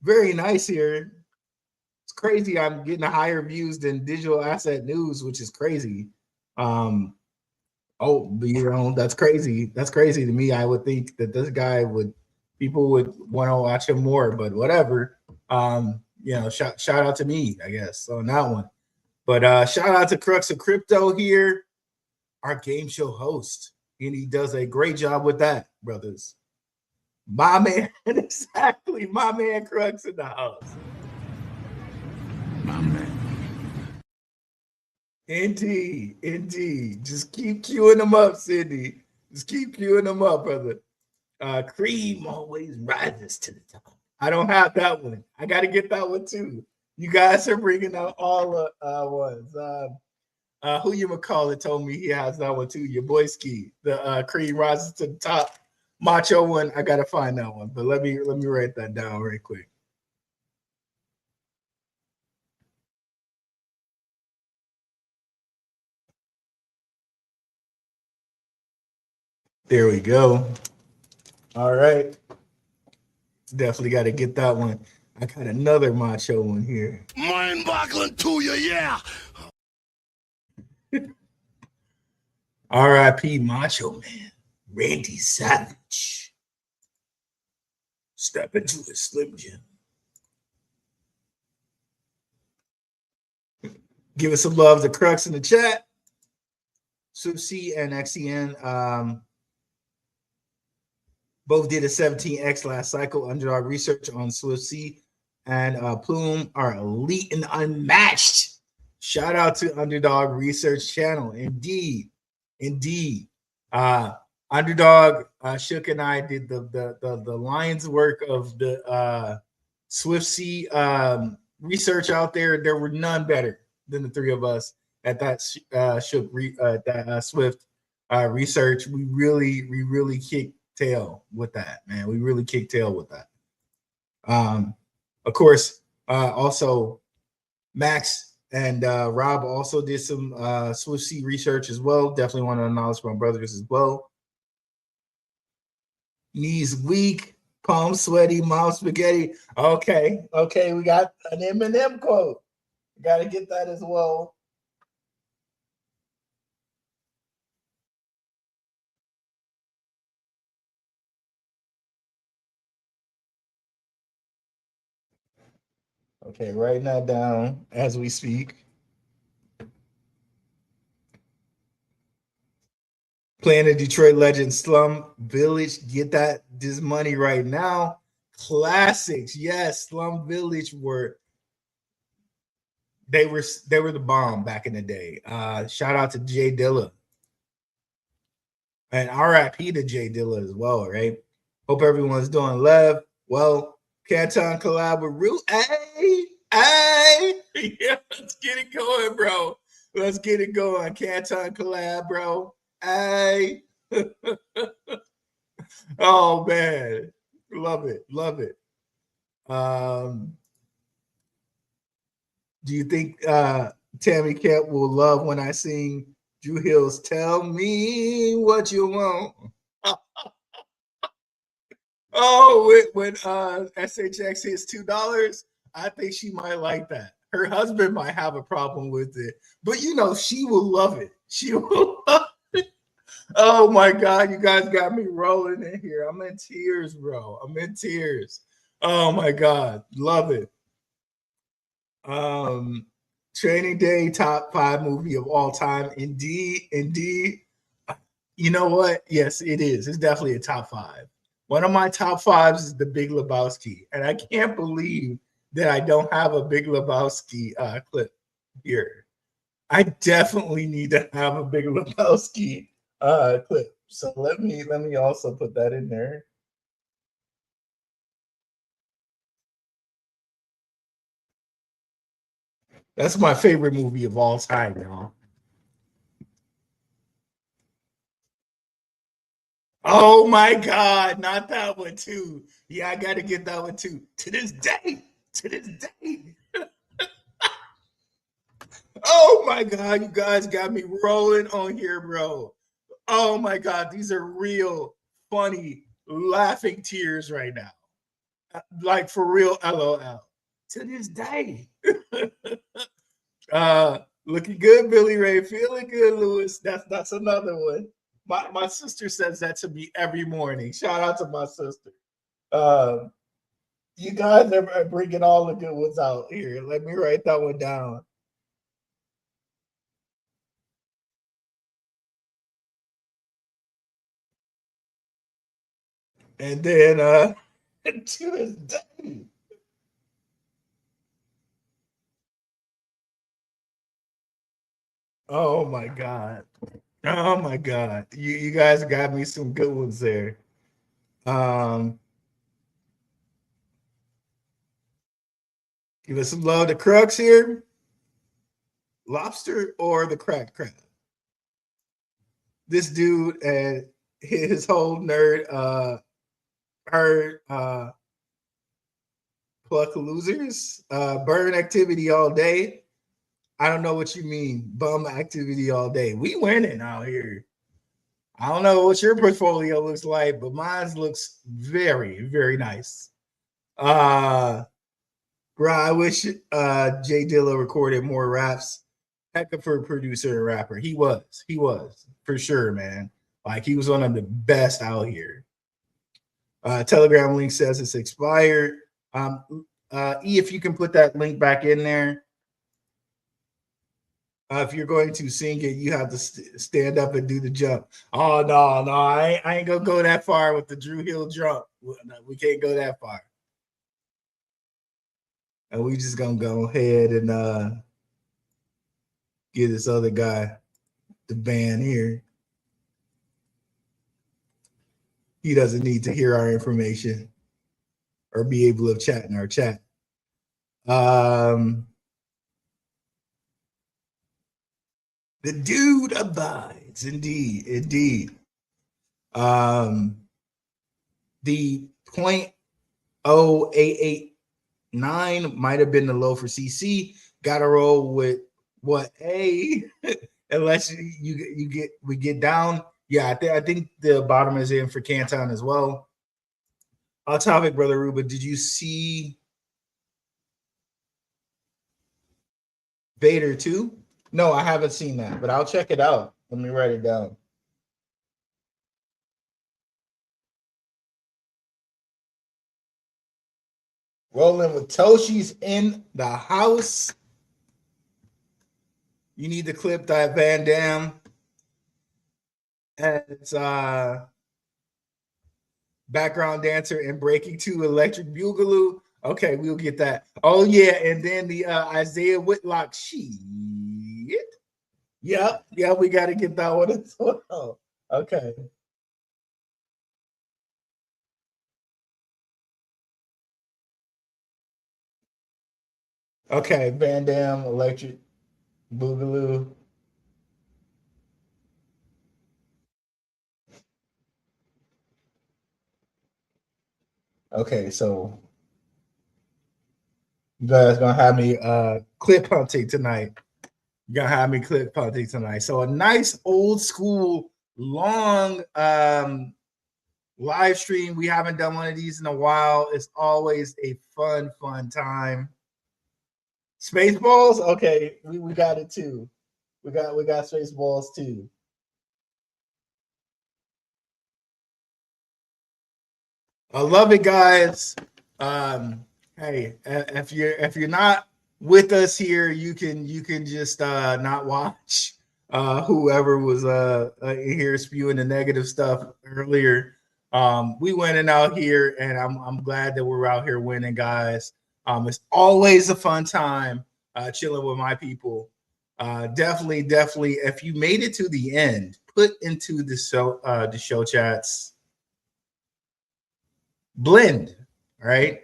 Speaker 1: Very nice here. It's crazy. I'm getting higher views than Digital Asset News, which is crazy. That's crazy. That's crazy to me. I would think that this guy people would want to watch him more, but whatever. Shout out to me, I guess, on that one. But shout out to Crux of Crypto here, our game show host. And he does a great job with that, brothers. My man, exactly. My man Crux in the house.
Speaker 7: My man.
Speaker 1: Indeed. Just keep queuing them up, Sydney. Just keep queuing them up, brother. Cream always rises to the top. I don't have that one. I got to get that one too. You guys are bringing out all the ones. Who you call it told me he has that one too. Your boy Ski, the cream rises to the top macho one. I gotta find that one, but let me write that down right quick. There we go. All right, definitely got to get that one. I got another macho one here.
Speaker 10: Mind-boggling to you, yeah.
Speaker 1: R.I.P. Macho Man, Randy Savage. Step into a Slim Jim. Give us some love to Crux in the chat. SWIFT and XCN both did a 17x last cycle. Underdog research on SWIFT and Plume are elite and unmatched. Shout out to Underdog Research Channel. Indeed. Underdog, Shook and I did the lines work of the SWIFT research out there. There were none better than the three of us at that SWIFT research. We really kicked tail with that, man. We really kicked tail with that. Of course, also Max and Rob also did some SWIFT research as well. Definitely want to acknowledge my brothers as well. Knees weak, palms sweaty, mouth spaghetti. Okay, we got an Eminem quote. Got to get that as well. Okay, writing that down as we speak. Playing the Detroit legend Slum Village. Get this money right now. Classics. Yes, Slum Village were the bomb back in the day. Shout out to Jay Dilla. And RIP to Jay Dilla as well, right? Hope everyone's doing well. Canton collab with Root. Hey. Yeah, let's get it going, bro. Let's get it going. Canton collab, bro. Hey. Oh, man. Love it. Do you think Tammy Kemp will love when I sing Drew Hill's Tell Me What You Want? Oh, when SHX hits $2, I think she might like that. Her husband might have a problem with it, but she will love it. She will love it. Oh my God, you guys got me rolling in here. I'm in tears, bro. I'm in tears. Oh my God, love it. Training Day top 5 movie of all time. Indeed. You know what? Yes, it is. It's definitely a top 5. One of my top 5s is The Big Lebowski, and I can't believe that I don't have a Big Lebowski clip here. I definitely need to have a Big Lebowski clip. So let me also put that in there. That's my favorite movie of all time, y'all. Oh my God, not that one too. Yeah, I got to get that one too. To this day. Oh my God, you guys got me rolling on here, bro. Oh my God, these are real funny, laughing tears right now. Like for real, LOL. To this day. Looking good, Billy Ray. Feeling good, Lewis. That's another one. My sister says that to me every morning. Shout out to my sister. You guys are bringing all the good ones out here. Let me write that one down. And then to this day. Oh my God. Oh my God. You guys got me some good ones there. Give us some love. The crux here. Lobster or the cracked crab? This dude and his whole nerd heard pluck losers, burn activity all day. I don't know what you mean, bum activity all day. We winning out here. I don't know what your portfolio looks like, but mine looks very, very nice. Bro, I wish Jay Dilla recorded more raps. Heck of a producer and rapper. He was for sure, man. Like he was one of the best out here. Telegram link says it's expired. E, if you can put that link back in there. If you're going to sing it, you have to stand up and do the jump. Oh, no, I ain't going to go that far with the Drew Hill jump. We can't go that far. And we just going to go ahead and get this other guy, the band here. He doesn't need to hear our information or be able to chat in our chat. The dude abides, indeed. The 0.0889 might have been the low for CC. Got to roll with what A, unless we get down. Yeah, I think the bottom is in for Canton as well. Off topic, brother Ruba. Did you see Vader 2? No, I haven't seen that, but I'll check it out. Let me write it down. Rolling with Toshi's in the house. You need to clip that Van Damme. It's background dancer and breaking to Electric Boogaloo. Okay, we'll get that. Oh, yeah, and then the Isaiah Whitlock shit. Yep, we got to get that one as well. Okay. Okay, Van Damme, Electric Boogaloo. Okay, so you guys gonna have me clip hunting tonight. You're gonna have me clip hunting tonight. So a nice old school long live stream. We haven't done one of these in a while. It's always a fun time. Spaceballs? Okay, we got it too. We got Spaceballs too. I love it, guys. Hey, if you're not with us here, you can just not watch whoever was here spewing the negative stuff earlier. We winning out here, and I'm glad that we're out here winning, guys. It's always a fun time chilling with my people. Definitely, if you made it to the end, put into the show chats blend, right?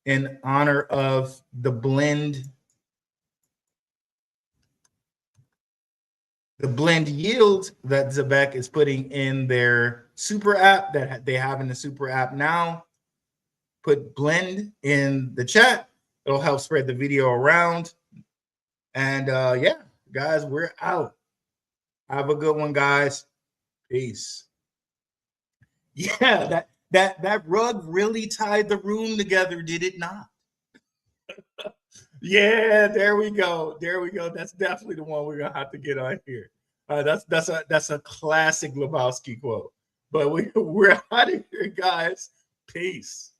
Speaker 1: In honor of the blend yield that ZEBEC is putting in their super app that they have in the super app now. Put blend in the chat. It'll help spread the video around. And yeah, guys, we're out. Have a good one, guys. Peace. Yeah, that rug really tied the room together, did it not? Yeah, there we go. That's definitely the one we're gonna have to get on here. That's a classic Lebowski quote. But we're out of here, guys. Peace.